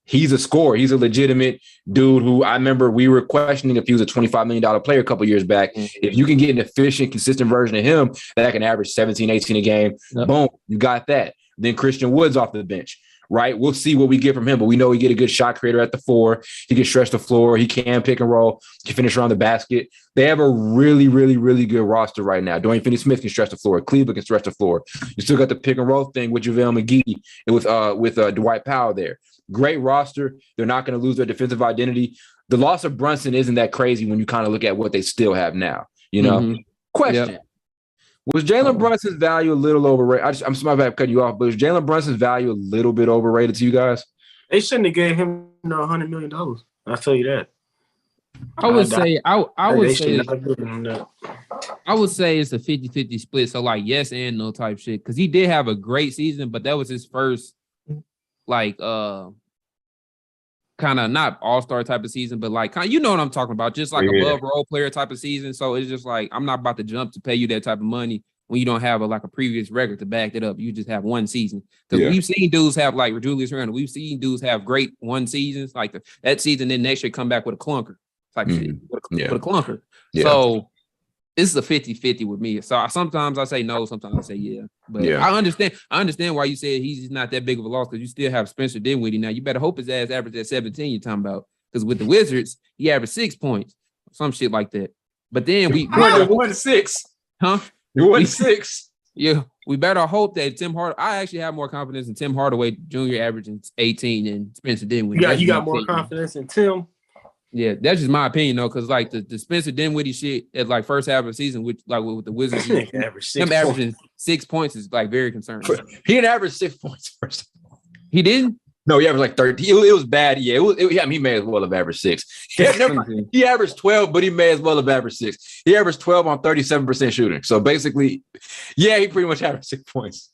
He's a scorer. He's a legitimate dude who I remember we were questioning if he was a $25 million player a couple years back. If you can get an efficient, consistent version of him that can average 17, 18 a game, boom, you got that. Then Christian Woods off the bench, right? We'll see what we get from him, but we know we get a good shot creator at the 4. He can stretch the floor. He can pick and roll. He can finish around the basket. They have a really, really, really good roster right now. Dorian Finney-Smith can stretch the floor. Cleveland can stretch the floor. You still got the pick and roll thing with JaVale McGee and with Dwight Powell there. Great roster. They're not going to lose their defensive identity. The loss of Brunson isn't that crazy when you kind of look at what they still have now. You know? Question. Yep. Was Jalen Brunson's value a little overrated? I'm sorry if I'm cutting you off, but was Jalen Brunson's value a little bit overrated to you guys? They shouldn't have gave him $100 million. I'll tell you that. I would say it's a 50-50 split. So like yes and no type shit. Cause he did have a great season, but that was his first like kind of not all-star type of season, but like kind of, you know what I'm talking about, just like above role player type of season. So it's just like I'm not about to jump to pay you that type of money when you don't have a previous record to back it up. You just have one season. Because we've seen dudes have like Julius Randle. We've seen dudes have great one seasons, like that season, then next year come back with a clunker type shit. With a clunker. Yeah. So this is a 50-50 with me. So sometimes I say no, sometimes I say yeah. But I understand why you said he's not that big of a loss, because you still have Spencer Dinwiddie. Now you better hope his ass averaged at 17 you're talking about. Because with the Wizards, he averaged 6 points. Some shit like that. But then we 1-6. Huh? You won 6. Yeah, we better hope that Tim Hardaway. I actually have more confidence in Tim Hardaway Jr. averaging 18 than Spencer Dinwiddie. You got more confidence in Tim. Yeah, that's just my opinion though, because like the Spencer Dinwiddie shit at like first half of the season, which like with the Wizards, him averaging 6 points is like very concerning. He didn't average 6 points first. He didn't. No, he averaged like 30. It was bad. Yeah, he may as well have averaged 6. He averaged 12, but he may as well have averaged 6. He averaged 12 on 37% shooting. So basically, he pretty much averaged 6 points.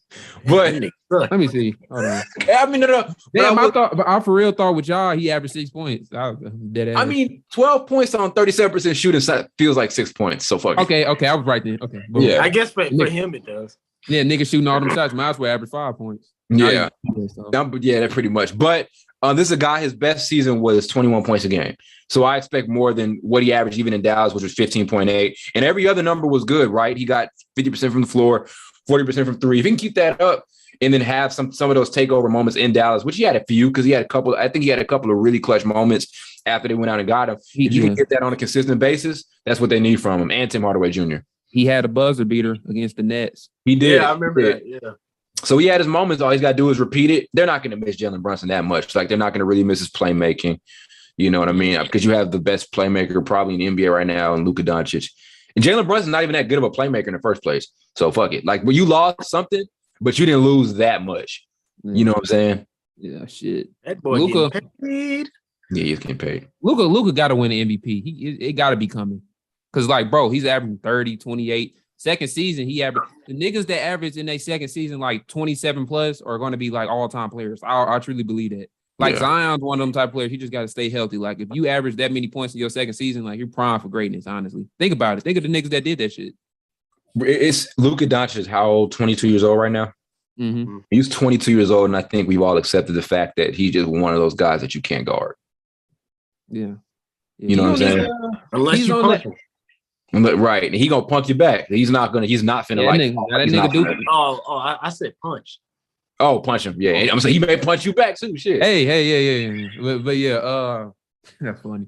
But let me see. Hold on. I mean, no. Damn, I for real thought with y'all he averaged 6 points. I mean, 12 points on 37% shooting feels like 6 points. So fuck. Okay, I was right then. Okay, yeah, I guess for him it does. Yeah, niggas shooting all them shots. Might as well average 5 points. Yeah, that pretty much. But this is a guy, his best season was 21 points a game. So I expect more than what he averaged even in Dallas, which was 15.8. And every other number was good, right? He got 50% from the floor, 40% from three. If he can keep that up and then have some of those takeover moments in Dallas, which he had a few, because he had a couple. I think he had a couple of really clutch moments after they went out and got him. If you can get that on a consistent basis, that's what they need from him, and Tim Hardaway Jr. He had a buzzer beater against the Nets. He did. Yeah, I remember that. Yeah. So he had his moments. All he's got to do is repeat it. They're not going to miss Jalen Brunson that much. Like, they're not going to really miss his playmaking. You know what I mean? Because you have the best playmaker probably in the NBA right now, and Luka Doncic. And Jalen Brunson's not even that good of a playmaker in the first place. So fuck it. Like, well, you lost something, but you didn't lose that much. You know what I'm saying? Yeah, shit. That boy Luka getting paid. Yeah, he's getting paid. Luka got to win the MVP. It got to be coming. Because, like, bro, he's averaging 30, 28. Second season, he averaged the niggas that average in their second season like 27 plus are going to be like all-time players. I truly believe that. Like Zion's one of them type of players. He just got to stay healthy. Like if you average that many points in your second season, like you're primed for greatness. Honestly, think about it. Think of the niggas that did that shit. It's Luka Doncic is how old? 22 years old right now. Mm-hmm. He's 22 years old, and I think we've all accepted the fact that he's just one of those guys that you can't guard. Yeah. You know what I'm saying? Unless you punch him. Right, and he gonna punk you back. He's not finna like. That nigga do. I said punch. Oh, punch him. Yeah, I'm saying he may punch you back too. Shit. Hey. But yeah, that's funny.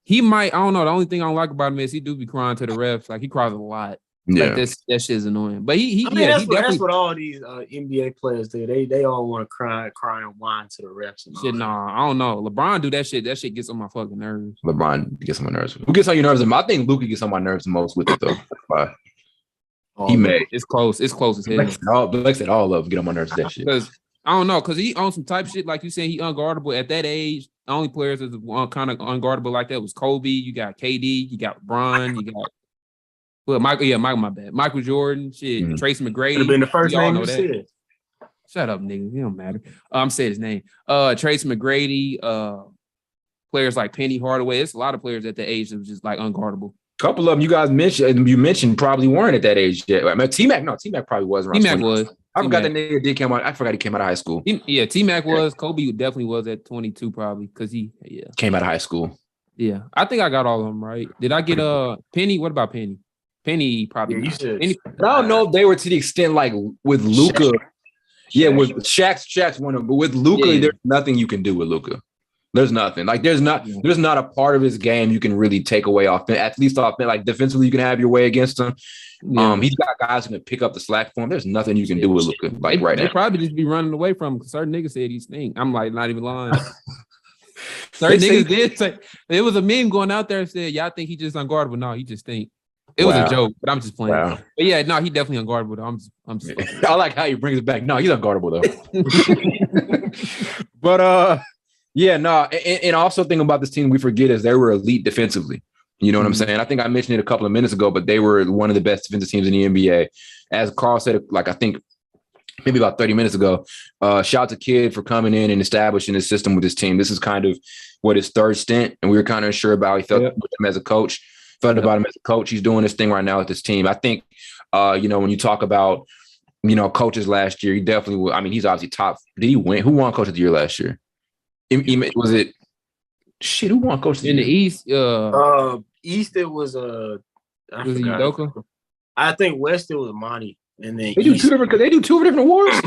He might. I don't know. The only thing I don't like about him is he do be crying to the refs. Like he cries a lot. Yeah, like that shit's annoying. But that's what all these NBA players do. They all want to cry and whine to the refs. And shit, I don't know. LeBron do that shit. That shit gets on my fucking nerves. LeBron gets on my nerves. Who gets on your nerves? I think Luka gets on my nerves the most with it though. He may. It's close. It's close as hell. Blake said all of them get on my nerves with that shit. Because I don't know. Because he on some type shit like you said. He unguardable at that age. The only players that kind of unguardable like that was Kobe. You got KD. You got LeBron. You got. Well, Michael, my bad. Michael Jordan, shit, Tracy McGrady. Could have been the first name you said. Shut up, nigga. It don't matter. I'm saying his name. Tracy McGrady, players like Penny Hardaway. It's a lot of players at the age that was just like unguardable. A couple of them you mentioned probably weren't at that age yet. I mean, T-Mac probably was around. T-Mac was. I forgot that nigga did come out. I forgot he came out of high school. T-Mac was. Kobe definitely was at 22 probably because he came out of high school. Yeah, I think I got all of them right. Did I get Penny? What about Penny? Penny probably. Yeah, you should. Penny, I don't know if they were to the extent like with Luka. Yeah, with Shaq's one of them. But with Luka, there's nothing you can do with Luka. There's nothing. Like there's not a part of his game you can really take away off. At least off like defensively, you can have your way against him. Yeah. He's got guys who can pick up the slack for him. There's nothing you can do with Luka. Like right now, they probably just be running away from him because certain niggas said he stink. I'm like not even lying. Certain niggas did say it was a meme going out there and said, "Y'all think he just unguardable?" No, he just stink. It was a joke, but I'm just playing. Wow. But yeah, no, he definitely unguardable though. I'm just I like how he brings it back. No, he's unguardable though. But Yeah, no, and also thing about this team we forget is they were elite defensively. You know what I'm saying? I think I mentioned it a couple of minutes ago, but they were one of the best defensive teams in the NBA. As Carl said, like I think maybe about 30 minutes ago, shout out to Kid for coming in and establishing his system with his team. This is kind of what his third stint, and we were kind of unsure about how he felt with him as a coach. Felt about him as a coach. He's doing this thing right now with this team. I think, when you talk about, coaches last year, he definitely will. I mean, he's obviously top. Did he win? Who won Coach of the Year last year? Was it? Shit, who won Coach of the Year? In the East? East, it was I forgot. Udoka? I think West, it was Monty. And then They do two different awards.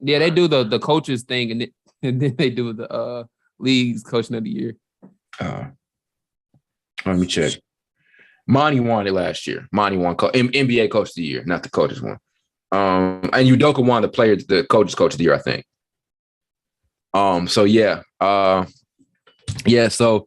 Yeah, they do the coaches thing, and then they do the league's coaching of the year. Let me check. Monty won it last year. Monty won NBA Coach of the Year, not the coaches one. And Udoka won the coaches Coach of the Year, I think. So yeah. So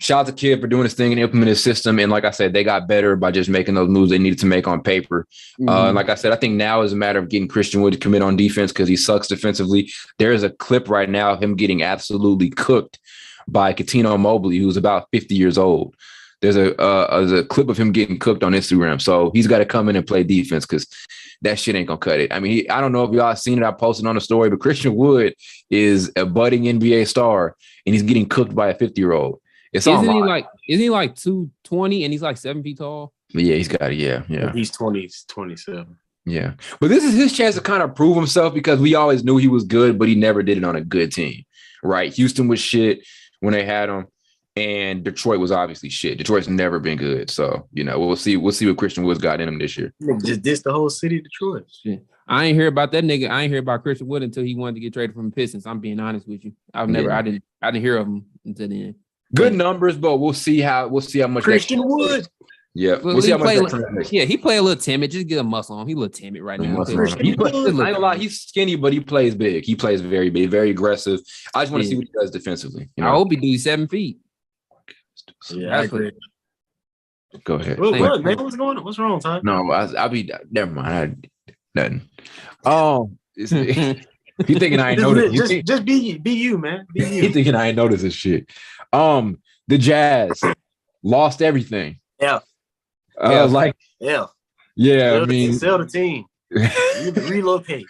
shout out to Kid for doing this thing and implementing his system. And like I said, they got better by just making those moves they needed to make on paper. And like I said, I think now is a matter of getting Christian Wood to commit on defense because he sucks defensively. There is a clip right now of him getting absolutely cooked by Katino Mobley, who's about 50 years old. There's a clip of him getting cooked on Instagram. So he's got to come in and play defense because that shit ain't going to cut it. I mean, I don't know if y'all seen it. I posted on the story, but Christian Wood is a budding NBA star, and he's getting cooked by a 50-year-old. Isn't he like 220 and he's like 7 feet tall? Yeah, he's got it. Yeah. He's 27. Yeah. But this is his chance to kind of prove himself because we always knew he was good, but he never did it on a good team, right? Houston was shit when they had him, and Detroit was obviously shit. Detroit's never been good. So, we'll see what Christian Wood's got in him this year. Just diss the whole city of Detroit. Shit. I ain't hear about that nigga. I ain't hear about Christian Wood until he wanted to get traded from the Pistons. I'm being honest with you. I didn't hear of him until the end. Good numbers, but we'll see how much Christian Wood. Yeah, we'll see how much. He play a little timid. Just get a muscle on him. He a little timid right now. I ain't gonna lie, he's skinny, but he plays big. He plays very big, very aggressive. I just want to see what he does defensively. I hope he do 7 feet. Yeah, I agree. Go ahead. What, man? What's going on? What's wrong, Ty? No, I'll be. Never mind. Nothing. Oh, you thinking I ain't noticed? Just be you, man. Be you. He thinking I ain't noticed this shit. The Jazz lost everything. Yeah. Yeah. I mean, sell the team. You relocate.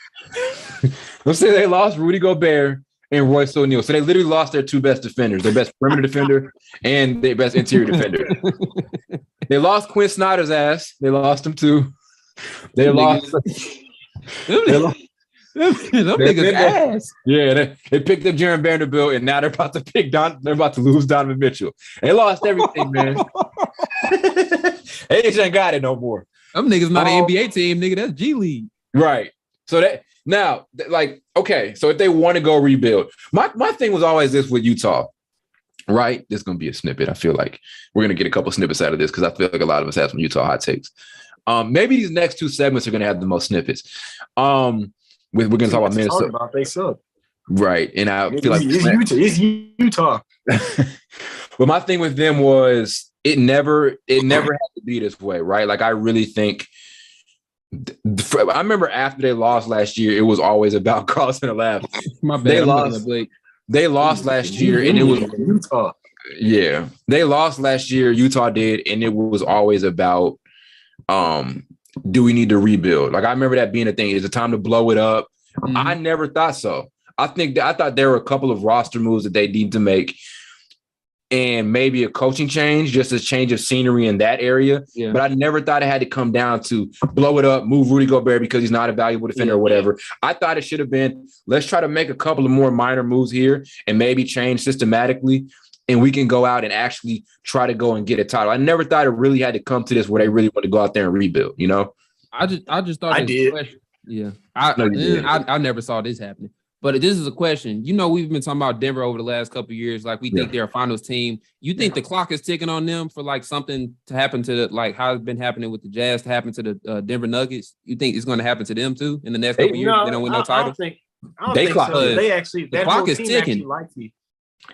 Let's say they lost Rudy Gobert and Royce O'Neal. So they literally lost their two best defenders, their best perimeter defender and their best interior defender. They lost Quinn Snyder's ass. They lost him too. They lost. Them niggas ass. Yeah, they picked up Jaron Vanderbilt, and now they're about to they're about to lose Donovan Mitchell. They lost everything, man. They just ain't got it no more. Them niggas not an NBA team, nigga. That's G League. Right. So okay. So if they want to go rebuild, my thing was always this with Utah. Right. This is gonna be a snippet. I feel like we're gonna get a couple snippets out of this because I feel like a lot of us have some Utah hot takes. Maybe these next two segments are gonna have the most snippets. We're going to talk about Minnesota. They suck. Right. And I feel like it's Utah. But my thing with them was it never had to be this way, right? Like I really think I remember after they lost last year, it was always about Carlson and Lab. My bad. They lost last year and it was Utah. Yeah. They lost last year, Utah did, and it was always about do we need to rebuild? Like I remember that being a thing. Is it time to blow it up? Mm-hmm. I never thought so. I thought there were a couple of roster moves that they need to make, and maybe a coaching change, just a change of scenery in that area. Yeah. But I never thought it had to come down to blow it up, move Rudy Gobert because he's not a valuable defender or whatever. I thought it should have been let's try to make a couple of more minor moves here and maybe change systematically. And we can go out and actually try to go and get a title. I never thought it really had to come to this where they really want to go out there and rebuild, I just thought I did. Question. Yeah. I never saw this happening. But this is a question. We've been talking about Denver over the last couple of years. Like we think they're a finals team. You think the clock is ticking on them for like something to happen to how it's been happening with the Jazz to happen to the Denver Nuggets? You think it's going to happen to them too in the next couple of years? They don't win no title. I don't think so. They actually the clock is ticking.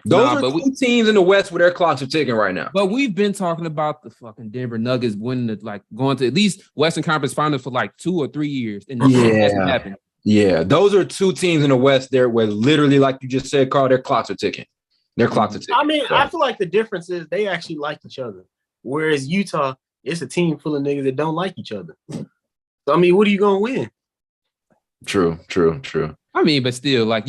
Those are two teams in the West where their clocks are ticking right now. But we've been talking about the fucking Denver Nuggets winning going to at least Western Conference Finals for like 2 or 3 years, and it hasn't happened. Yeah, those are two teams in the West there where literally, like you just said, Carl, their clocks are ticking. Their clocks are ticking. I mean, so. I feel like the difference is they actually like each other. Whereas Utah, it's a team full of niggas that don't like each other. So, I mean, what are you going to win? True. I mean, but still, like,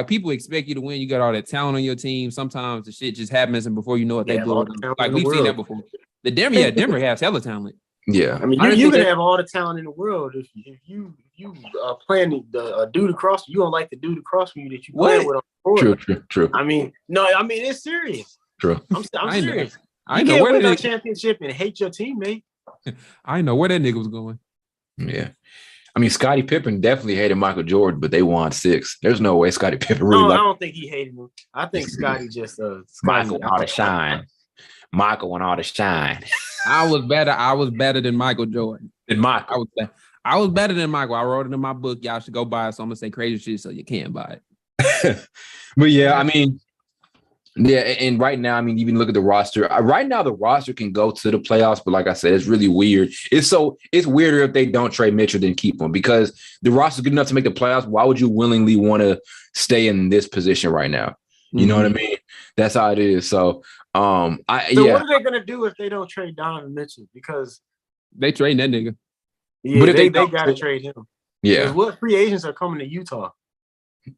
people expect you to win. You got all that talent on your team. Sometimes the shit just happens, and before you know it, they blow it up. Like, we've seen that before. Denver has hella talent. Yeah. I mean, you can have all the talent in the world. If you playing the dude across, you don't like the dude across from you that you playing with on the court. True. I mean, it's serious. True. I'm serious. I know where win a championship and hate your teammate. I know where that nigga was going. Yeah. I mean, Scottie Pippen definitely hated Michael Jordan, but they won 6. There's no way Scottie Pippen really. No, I don't think he hated him. I think Scottie just Michael won all the shine. Michael won all the shine. I was better than Michael Jordan. I was better than Michael. I wrote it in my book. Y'all should go buy it. So I'm gonna say crazy shit so you can buy it. But yeah, I mean, yeah, and right now, I mean, even look at the roster. Right now, the roster can go to the playoffs, but like I said, it's really weird. It's weirder if they don't trade Mitchell than keep him because the roster's good enough to make the playoffs. Why would you willingly want to stay in this position right now? You know what I mean? That's how it is. So, what are they gonna do if they don't trade Donovan Mitchell? Because they trade that nigga. Yeah, but if they gotta trade him. Yeah. What free agents are coming to Utah?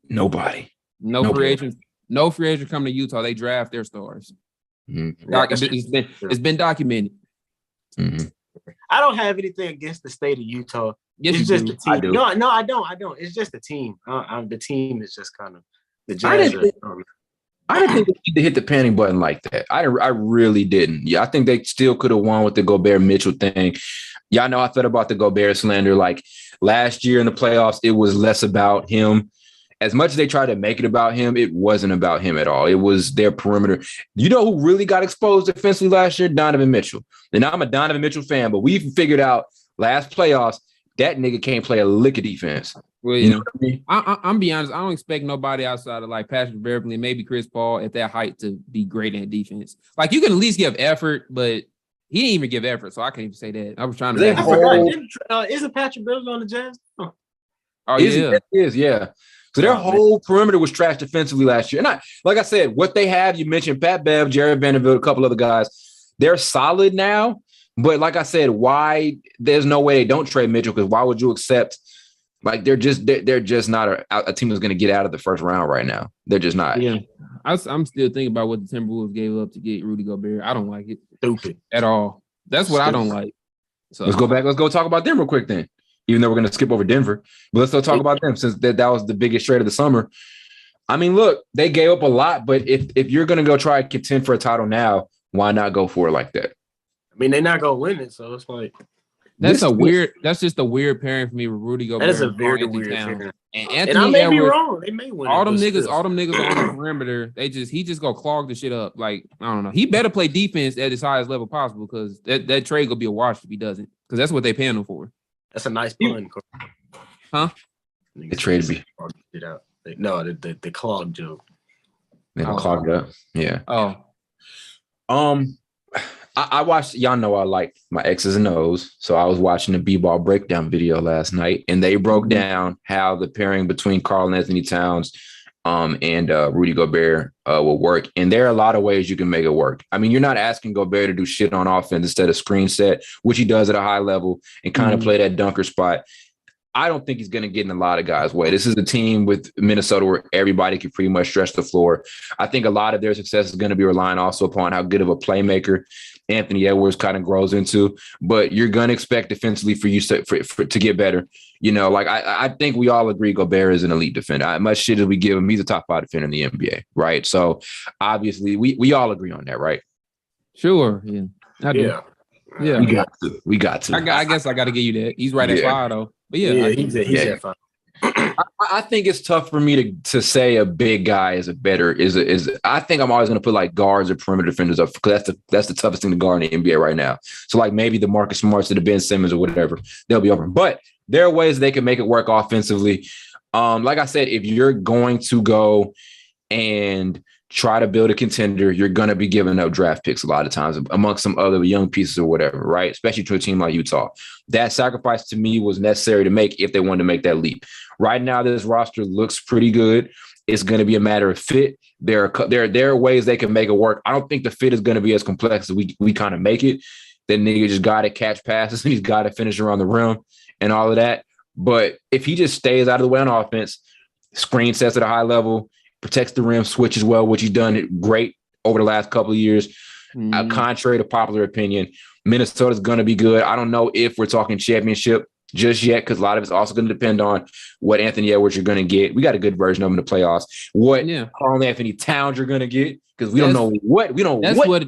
Nobody. No free agents. No free agent coming to Utah. They draft their stars. Mm-hmm. It's been documented. Mm-hmm. I don't have anything against the state of Utah. Yes, it's just do. the team. I do. No, I don't. It's just the team. The team is just kind of the Jazz. I didn't think they need to hit the panic button like that. I really didn't. Yeah, I think they still could have won with the Gobert Mitchell thing. Y'all know I thought about the Gobert slander. Like last year in the playoffs, it was less about him. As much as they tried to make it about him, it wasn't about him at all. It was their perimeter. You know who really got exposed defensively last year? Donovan Mitchell. And I'm a Donovan Mitchell fan, but we figured out last playoffs that nigga can't play a lick of defense. Well, you know what I mean? I'm be honest. I don't expect nobody outside of like Patrick Beverley, maybe Chris Paul at that height to be great at defense. Like you can at least give effort, but he didn't even give effort, so I can't even say that. I was trying to. I forgot. Isn't Patrick Beverley on the Jazz? Oh yeah, it is. Yeah. So their whole perimeter was trash defensively last year. And like I said, what they have, you mentioned Pat Bev, Jared Vanderbilt, a couple other guys. They're solid now. But like I said, why there's no way they don't trade Mitchell? Because why would you accept? Like they're just not a team that's going to get out of the first round right now. They're just not. Yeah, I'm still thinking about what the Timberwolves gave up to get Rudy Gobert. I don't like it. Stupid at all. That's what I don't like. So let's go back. Let's go talk about them real quick then. Even though we're going to skip over Denver, but let's still talk about them since that was the biggest trade of the summer. I mean, look, they gave up a lot, but if you're going to go try to contend for a title now, why not go for it like that? I mean, they're not going to win it, so it's like that's just a weird pairing for me with Rudy Gobert. That is a very weird pairing. And Anthony I may Edwards, be wrong. They may win. All them niggas on the perimeter, he just go clog the shit up. Like I don't know. He better play defense at his highest level possible because that trade will be a wash if he doesn't. Because that's what they paying him for. That's a nice pun. Huh? The trade be. No, the clog joke. They clogged up. Yeah. Oh. I watched, y'all know I like my X's and O's. So I was watching the B-ball breakdown video last night, and they broke down how the pairing between Karl Anthony Towns and Rudy Gobert will work. And there are a lot of ways you can make it work. I mean, you're not asking Gobert to do shit on offense instead of screen set, which he does at a high level, and kind of play that dunker spot. I don't think he's going to get in a lot of guys' way. This is a team with Minnesota where everybody can pretty much stretch the floor. I think a lot of their success is going to be relying also upon how good of a playmaker Anthony Edwards kind of grows into. But you're going to expect defensively for you to get better. You know, like I think we all agree Gobert is an elite defender. As much shit as we give him, he's a top 5 defender in the NBA, right? So obviously we all agree on that, right? Sure. Yeah. I do. Yeah. We got to. I guess I got to give you that. He's right at 5 though. But he's at 5. I think it's tough for me to say a big guy is I think I'm always going to put like guards or perimeter defenders up because that's the toughest thing to guard in the NBA right now. So like maybe the Marcus Smarts or the Ben Simmons or whatever, they'll be open. But there are ways they can make it work offensively. Like I said, if you're going to go and try to build a contender, you're going to be giving up draft picks a lot of times amongst some other young pieces or whatever, right? Especially to a team like Utah. That sacrifice to me was necessary to make if they wanted to make that leap. Right now, this roster looks pretty good. It's going to be a matter of fit. There are ways they can make it work. I don't think the fit is going to be as complex as we kind of make it. That nigga just got to catch passes and he's got to finish around the rim and all of that. But if he just stays out of the way on offense, screen sets at a high level, protects the rim, switches well, which he's done great over the last couple of years. Contrary to popular opinion, Minnesota's going to be good. I don't know if we're talking championship just yet because a lot of it's also going to depend on what Anthony Edwards you're going to get. We got a good version of him in the playoffs. What Karl Anthony Towns you're going to get because we don't know what. We don't that's what.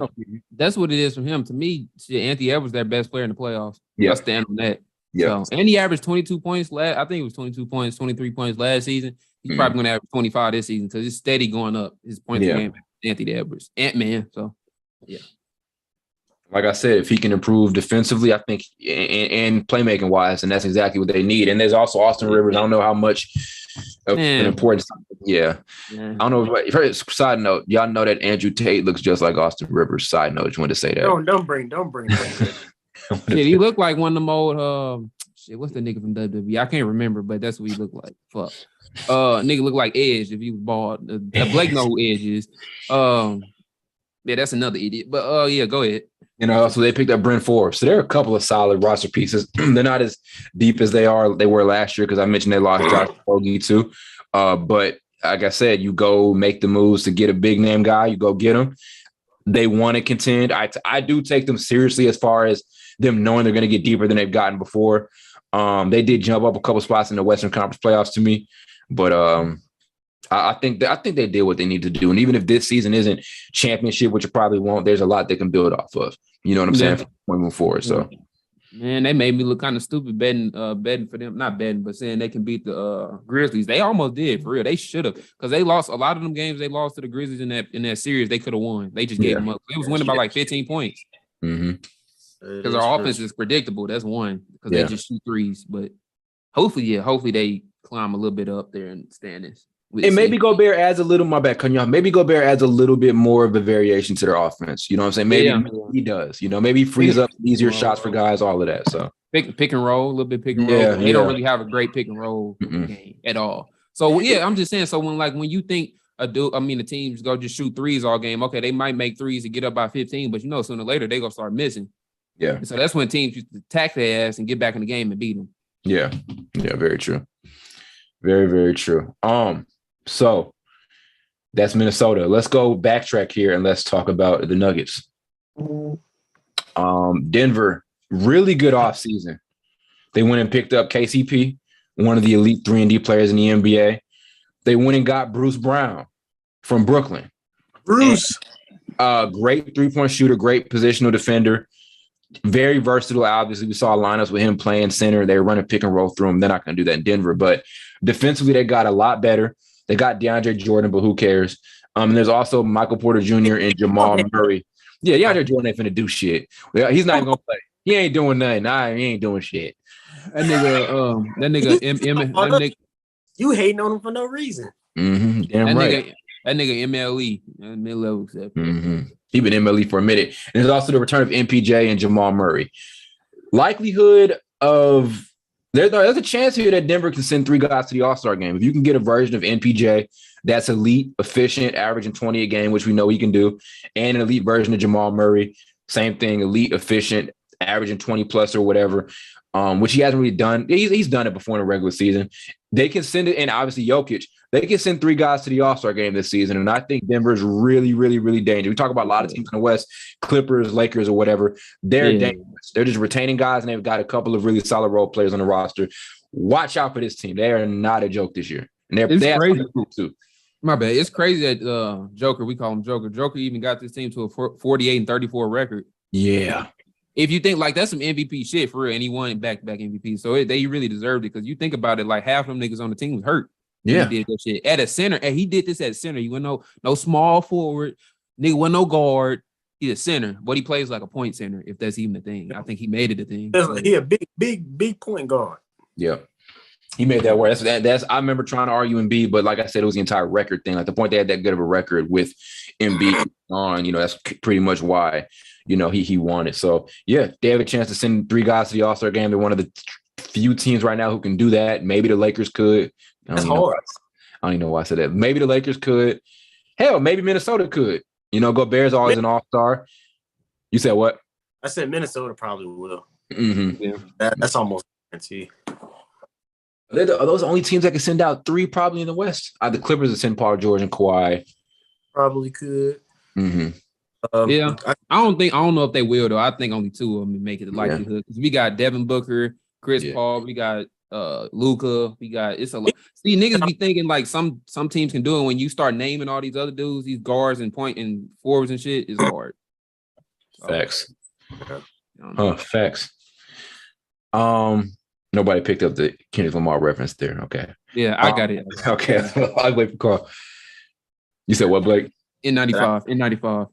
That's what it is from him. To me, Anthony Edwards their best player in the playoffs. Yeah. I stand on that. Yeah. So, and he averaged 22 points I think it was 22 points, 23 points last season. He's probably going to average 25 this season because it's steady going up. His points per game, Anthony Edwards, Ant-Man. So, yeah. Like I said, if he can improve defensively, I think, and playmaking wise, and that's exactly what they need. And there's also Austin Rivers. I don't know how much of an importance. Yeah. I don't know. Side note, y'all know that Andrew Tate looks just like Austin Rivers. Side note, just wanted to say that. Don't bring that. Shit, he looked like one of them old what's the nigga from WWE? I can't remember, but that's what he looked like. Fuck. Nigga looked like Edge if he was bald. Blake know who Edge is. Yeah, that's another idiot. But yeah, go ahead. So they picked up Bryn Forbes. So there are a couple of solid roster pieces. They're not as deep as they were last year because I mentioned they lost Josh Okogie too. But like I said, you go make the moves to get a big name guy. You go get him. They want to contend. I do take them seriously as far as them knowing they're going to get deeper than they've gotten before. They did jump up a couple spots in the Western Conference playoffs to me, but I think they did what they need to do. And even if this season isn't championship, which it probably won't, there's a lot they can build off of. You know what I'm saying? Moving forward. So, man, they made me look kind of stupid betting for them. Not betting, but saying they can beat the Grizzlies. They almost did for real. They should have because they lost a lot of them games. They lost to the Grizzlies in that series. They could have won. They just gave them up. It was winning by like 15 points. Because our offense is predictable. That's one because they just shoot threes. But hopefully they climb a little bit up there in standings. And maybe Gobert adds a little. My bad, cutting you off. Maybe Gobert adds a little bit more of a variation to their offense. You know what I'm saying? Maybe he does. Maybe he frees up easier shots for guys. All of that. So pick and roll, a little bit pick and roll. They don't really have a great pick and roll game at all. So I'm just saying. So when you think the teams go just shoot threes all game. Okay, they might make threes to get up by 15, but sooner or later they gonna start missing. Yeah. And so that's when teams used to attack their ass and get back in the game and beat them. Yeah. Yeah. Very true. Very, very true. So that's Minnesota. Let's go backtrack here and let's talk about the Nuggets. Denver, really good offseason. They went and picked up KCP, one of the elite 3-and-D players in the NBA. They went and got Bruce Brown from Brooklyn. Bruce. Great three-point shooter, great positional defender. Very versatile. Obviously, we saw lineups with him playing center. They were running pick and roll through him. They're not going to do that in Denver. But defensively, they got a lot better. They got DeAndre Jordan, but who cares? And there's also Michael Porter Jr. and Jamal Murray. Yeah, DeAndre Jordan ain't finna do shit. He's not even going to play. He ain't doing nothing. He ain't doing shit. That nigga, you hating on him for no reason. Damn right. That nigga MLE, mid-level except. He been MLE for a minute. And there's also the return of MPJ and Jamal Murray. Likelihood of there's a chance here that Denver can send 3 guys to the All-Star game. If you can get a version of MPJ that's elite, efficient, averaging 20 a game, which we know he can do, and an elite version of Jamal Murray, same thing, elite, efficient, averaging 20 plus or whatever, which he hasn't really done. He's done it before in the regular season. They can send it, and obviously Jokic, they can send 3 guys to the All-Star game this season, and I think Denver's really, really, really dangerous. We talk about a lot of teams in the West, Clippers, Lakers, or whatever. They're dangerous. They're just retaining guys, and they've got a couple of really solid role players on the roster. Watch out for this team. They are not a joke this year. And they have crazy too. My bad. It's crazy that Joker, we call him Joker. Joker even got this team to a 48-34 record. Yeah. If you think like that's some MVP shit for real, and he won back-to-back MVP, so they really deserved it because you think about it, like half of them niggas on the team was hurt. Yeah, he did that shit at a center, and he did this at center. He went no small forward, nigga, wasn't no guard. He's a center, but he plays like a point center, if that's even a thing. I think he made it a thing. He a big point guard. Yeah. He made that work. That's I remember trying to argue Embiid, but like I said, it was the entire record thing. Like the point they had that good of a record with Embiid on, that's pretty much why, he won it. So yeah, they have a chance to send 3 guys to the All-Star game. They're one of the few teams right now who can do that. Maybe the Lakers could. That's hard. I don't even know why I said that. Maybe the Lakers could. Hell, maybe Minnesota could. Gobert's always an all-star. You said what? I said Minnesota probably will. Mm-hmm. Yeah, that's almost guaranteed. Are those the only teams that can send out 3 probably in the West? The Clippers will send Paul George and Kawhi. Probably could. Mm-hmm. I don't know if they will though. I think only 2 of them make it the likelihood because we got Devin Booker, Chris Paul, we got Luka, it's a lot. See, niggas be thinking like some teams can do it. When you start naming all these other dudes, these guards and point and forwards and shit, it's hard. Facts. Facts. Nobody picked up the Kendrick Lamar reference there. Okay. Yeah, I got it. Okay. I'll wait for Carl. You said what, Blake? In 95. In 95.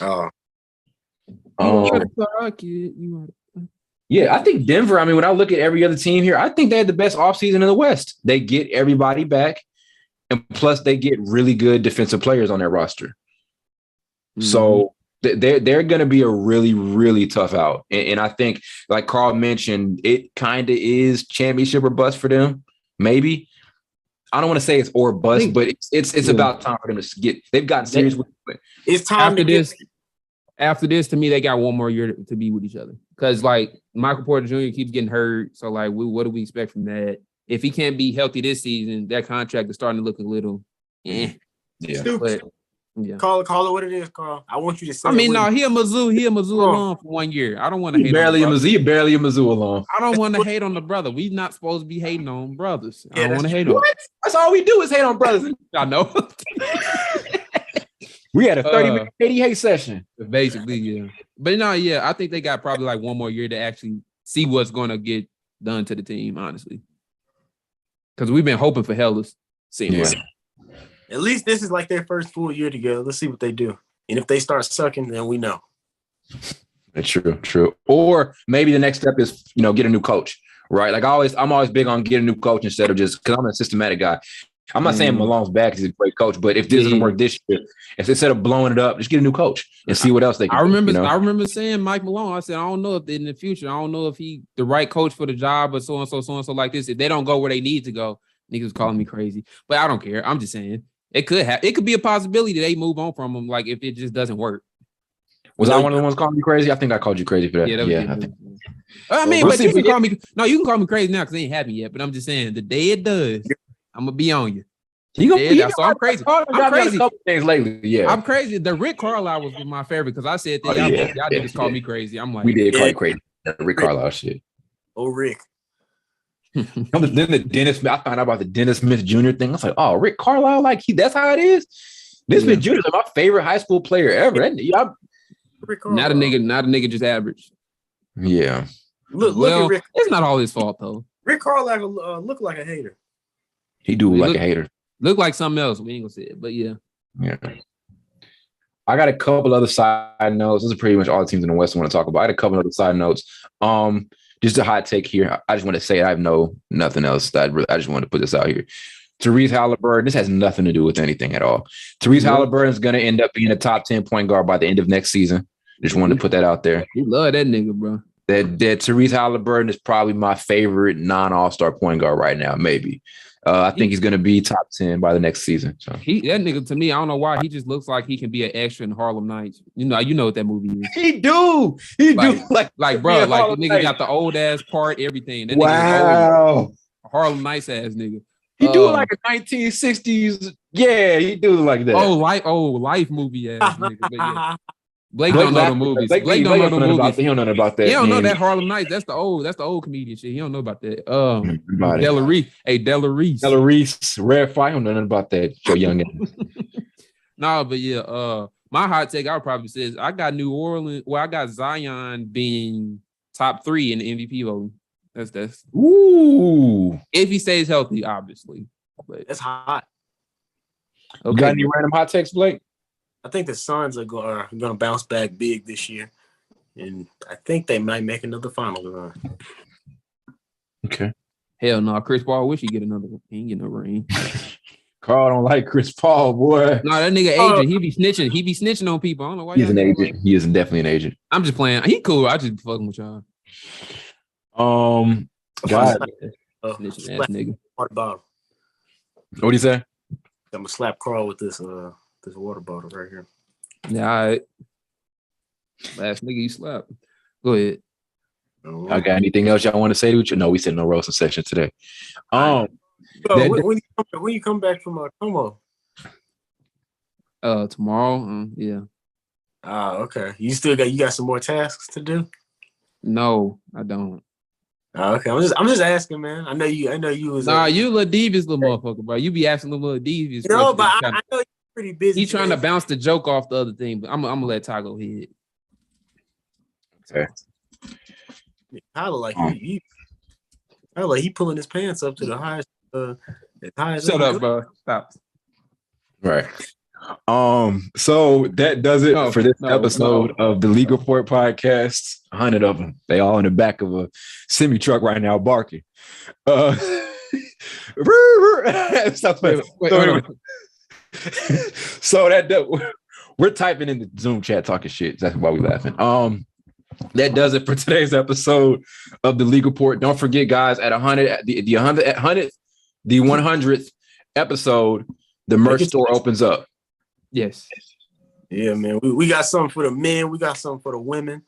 Oh. Yeah, I think Denver, when I look at every other team here, I think they had the best offseason in the West. They get everybody back, and plus they get really good defensive players on their roster. Mm-hmm. So they're going to be a really, really tough out. And I think, like Carl mentioned, it kind of is championship or bust for them, maybe. I don't want to say it's or bust, but it's about time for them to get – they've gotten serious with it. It's time After this, to me, they got one more year to be with each other. Because, like, Michael Porter Jr. keeps getting hurt. So, like, what do we expect from that? If he can't be healthy this season, that contract is starting to look a little Yeah. Stupid. Yeah. Call it what it is, Carl. I want you to say he a Mizzou alum for 1 year. I don't want to hate barely a Mizzou alum. I don't want to hate on the brother. We not supposed to be hating on brothers. I don't want to hate on. That's all we do is hate on brothers. I know. We had a 30-minute hate session. Basically, yeah. But no, yeah, I think they got probably like one more year to actually see what's going to get done to the team, honestly. Because we've been hoping for Hellas. Like. At least this is like their first full year together. Let's see what they do. And if they start sucking, then we know. That's true. Or maybe the next step is, get a new coach, right? Like I'm always big on getting a new coach instead of just because I'm a systematic guy. I'm not saying Malone's bad because he's a great coach, but if this doesn't work this year, instead of blowing it up, just get a new coach and see what else they can do. I remember saying Mike Malone. I said, I don't know if in the future, I don't know if he the right coach for the job or so and so like this. If they don't go where they need to go, niggas calling me crazy. But I don't care. I'm just saying it could be a possibility that they move on from him, like if it just doesn't work. Was I one of the ones calling you crazy? I think I called you crazy for that. But you can call me. No, you can call me crazy now because it ain't happened yet. But I'm just saying, the day it does, I'm gonna be on you. I'm crazy. I'm crazy. A couple things lately, yeah. I'm crazy. The Rick Carlisle was my favorite because I said that y'all niggas call me crazy. I'm like, we did call you crazy. Rick Carlisle shit. Oh, Rick. Then the Dennis Smith. I found out about the Dennis Smith Jr. thing. I was like, oh, Rick Carlisle, that's how it is. Dennis Smith Jr. is my favorite high school player ever. Not a nigga, just average. Yeah. Look at Rick. It's not all his fault though. Rick Carlisle look like a hater. He do look like a hater. Look like something else. We ain't gonna say it, but yeah. Yeah. I got a couple other side notes. This is pretty much all the teams in the West I want to talk about. I had a couple other side notes. Just a hot take here. I just want to say I have nothing else. I just want to put this out here. Therese Halliburton, this has nothing to do with anything at all. Therese Halliburton is going to end up being a top 10 point guard by the end of next season. Just wanted to put that out there. You love that nigga, bro. That Therese Halliburton is probably my favorite non-all-star point guard right now, maybe. I think he's going to be top 10 by the next season. So that nigga, to me, I don't know why he just looks like he can be an extra in Harlem Nights. You know what that movie is. He do. Like bro, like the nigga got the old ass part, everything. That wow. Nigga Harlem Nights ass nigga. He do like a 1960s. Yeah, he do like that. Life movie ass nigga. But yeah. Blake don't know the movies. Blake don't know the movies. He don't know about that. He don't know that Harlem Nights. That's the old comedian shit. He don't know about that. Delarice. Hey, Delarice, Red Fire. I don't know nothing about that. Joe Young. No, but yeah, my hot take I would probably say is I got New Orleans. Well, I got Zion being top 3 in the MVP voting. That's ooh. If he stays healthy, obviously. But that's hot. Okay. You got any random hot takes, Blake? I think the Suns are going to bounce back big this year, and I think they might make another final run. Okay. Hell no, Chris Paul wish he get another one. He ain't get no ring. Carl don't like Chris Paul, boy. No, that nigga agent. He be snitching. He be snitching on people. I don't know why. He's an agent. He is definitely an agent. I'm just playing. He cool. I just be fucking with y'all. God. Snitching ass nigga. Water bottle. What do you say? I'm gonna slap Carl with this water bottle right here. Yeah, all right. Last nigga you slapped. Go ahead. I got anything else y'all want to say to each other? No, we said no roasting section today. So when you come back from Como? Tomorrow. Yeah. Okay. You got some more tasks to do? No, I don't. Okay. I'm just asking, man. I know you was. You a little devious little motherfucker, bro. You be asking little devious. No, but I know you're pretty busy. He's trying to bounce the joke off the other thing, but I'm gonna let Ty go ahead. Okay. Tyler, like he pulling his pants up to the highest. Shut up, bro. Stop. Right. So that does it for this episode of the Legal Report podcast. 100 of them. They all in the back of a semi truck right now barking. Stop playing. So that we're typing in the Zoom chat talking shit. That's why we laughing. That does it for today's episode of the Legal Report. Don't forget, guys, at 100, the 100th episode, the merch store opens up. Yes. Yeah, man. We got something for the men. We got something for the women.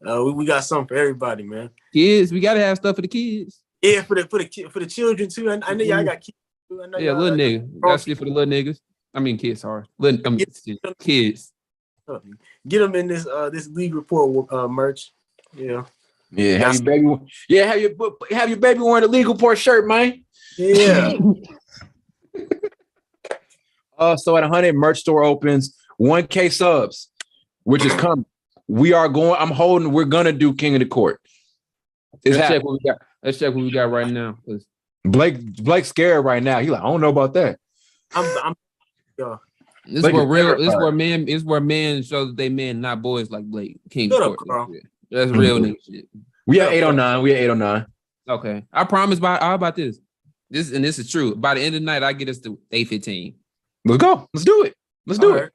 We got something for everybody, man. Kids, we gotta have stuff for the kids. Yeah, for the children too. I know y'all got kids too. I know little nigga. Got shit for the little niggas. I mean kids, sorry. Kids. Get them in this League Report merch. Yeah. Yeah, have your baby wearing a Legal Report shirt, man. Yeah. So at 100, merch store opens. 1K subs, which is coming. We're gonna do King of the Court. Let's check what we got right now. Blake's scared right now. He's like, I don't know about that. This is where men show that they men, not boys like Blake. King of the Court. That's real nigga shit. We at 809. Okay. I promise how about this? This is true. By the end of the night, I get us to 8:15. Let's go. Let's do it. Let's do it.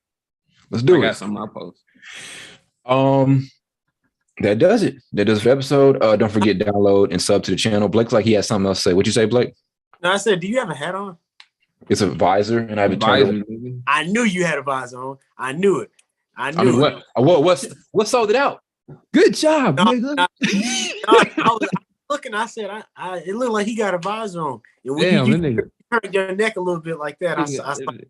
I got something I'll post. That does it. That does it for the episode. Don't forget, download and sub to the channel. Blake's like he has something else to say. What'd you say, Blake? No, I said, do you have a hat on? It's a visor, and I have a visor. I knew you had a visor on. I knew it. What sold it out? Good job, nigga. I was looking. I said, it looked like he got a visor on. And when you turned your neck a little bit like that, I started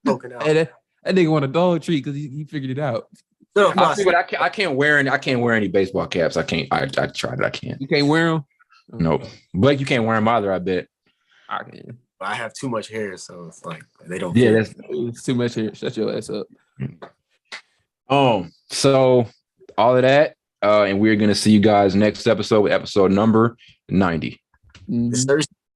poking out. Hey, that nigga want a dog treat because he figured it out. No, I can't wear any baseball caps. I can't. I tried it. I can't. You can't wear them. No, Blake, you can't wear them either. I bet. I can. I have too much hair, so it's like they don't. Yeah, it's too much hair. Shut your ass up. So all of that, and we're gonna see you guys next episode with episode number 90. Mm-hmm.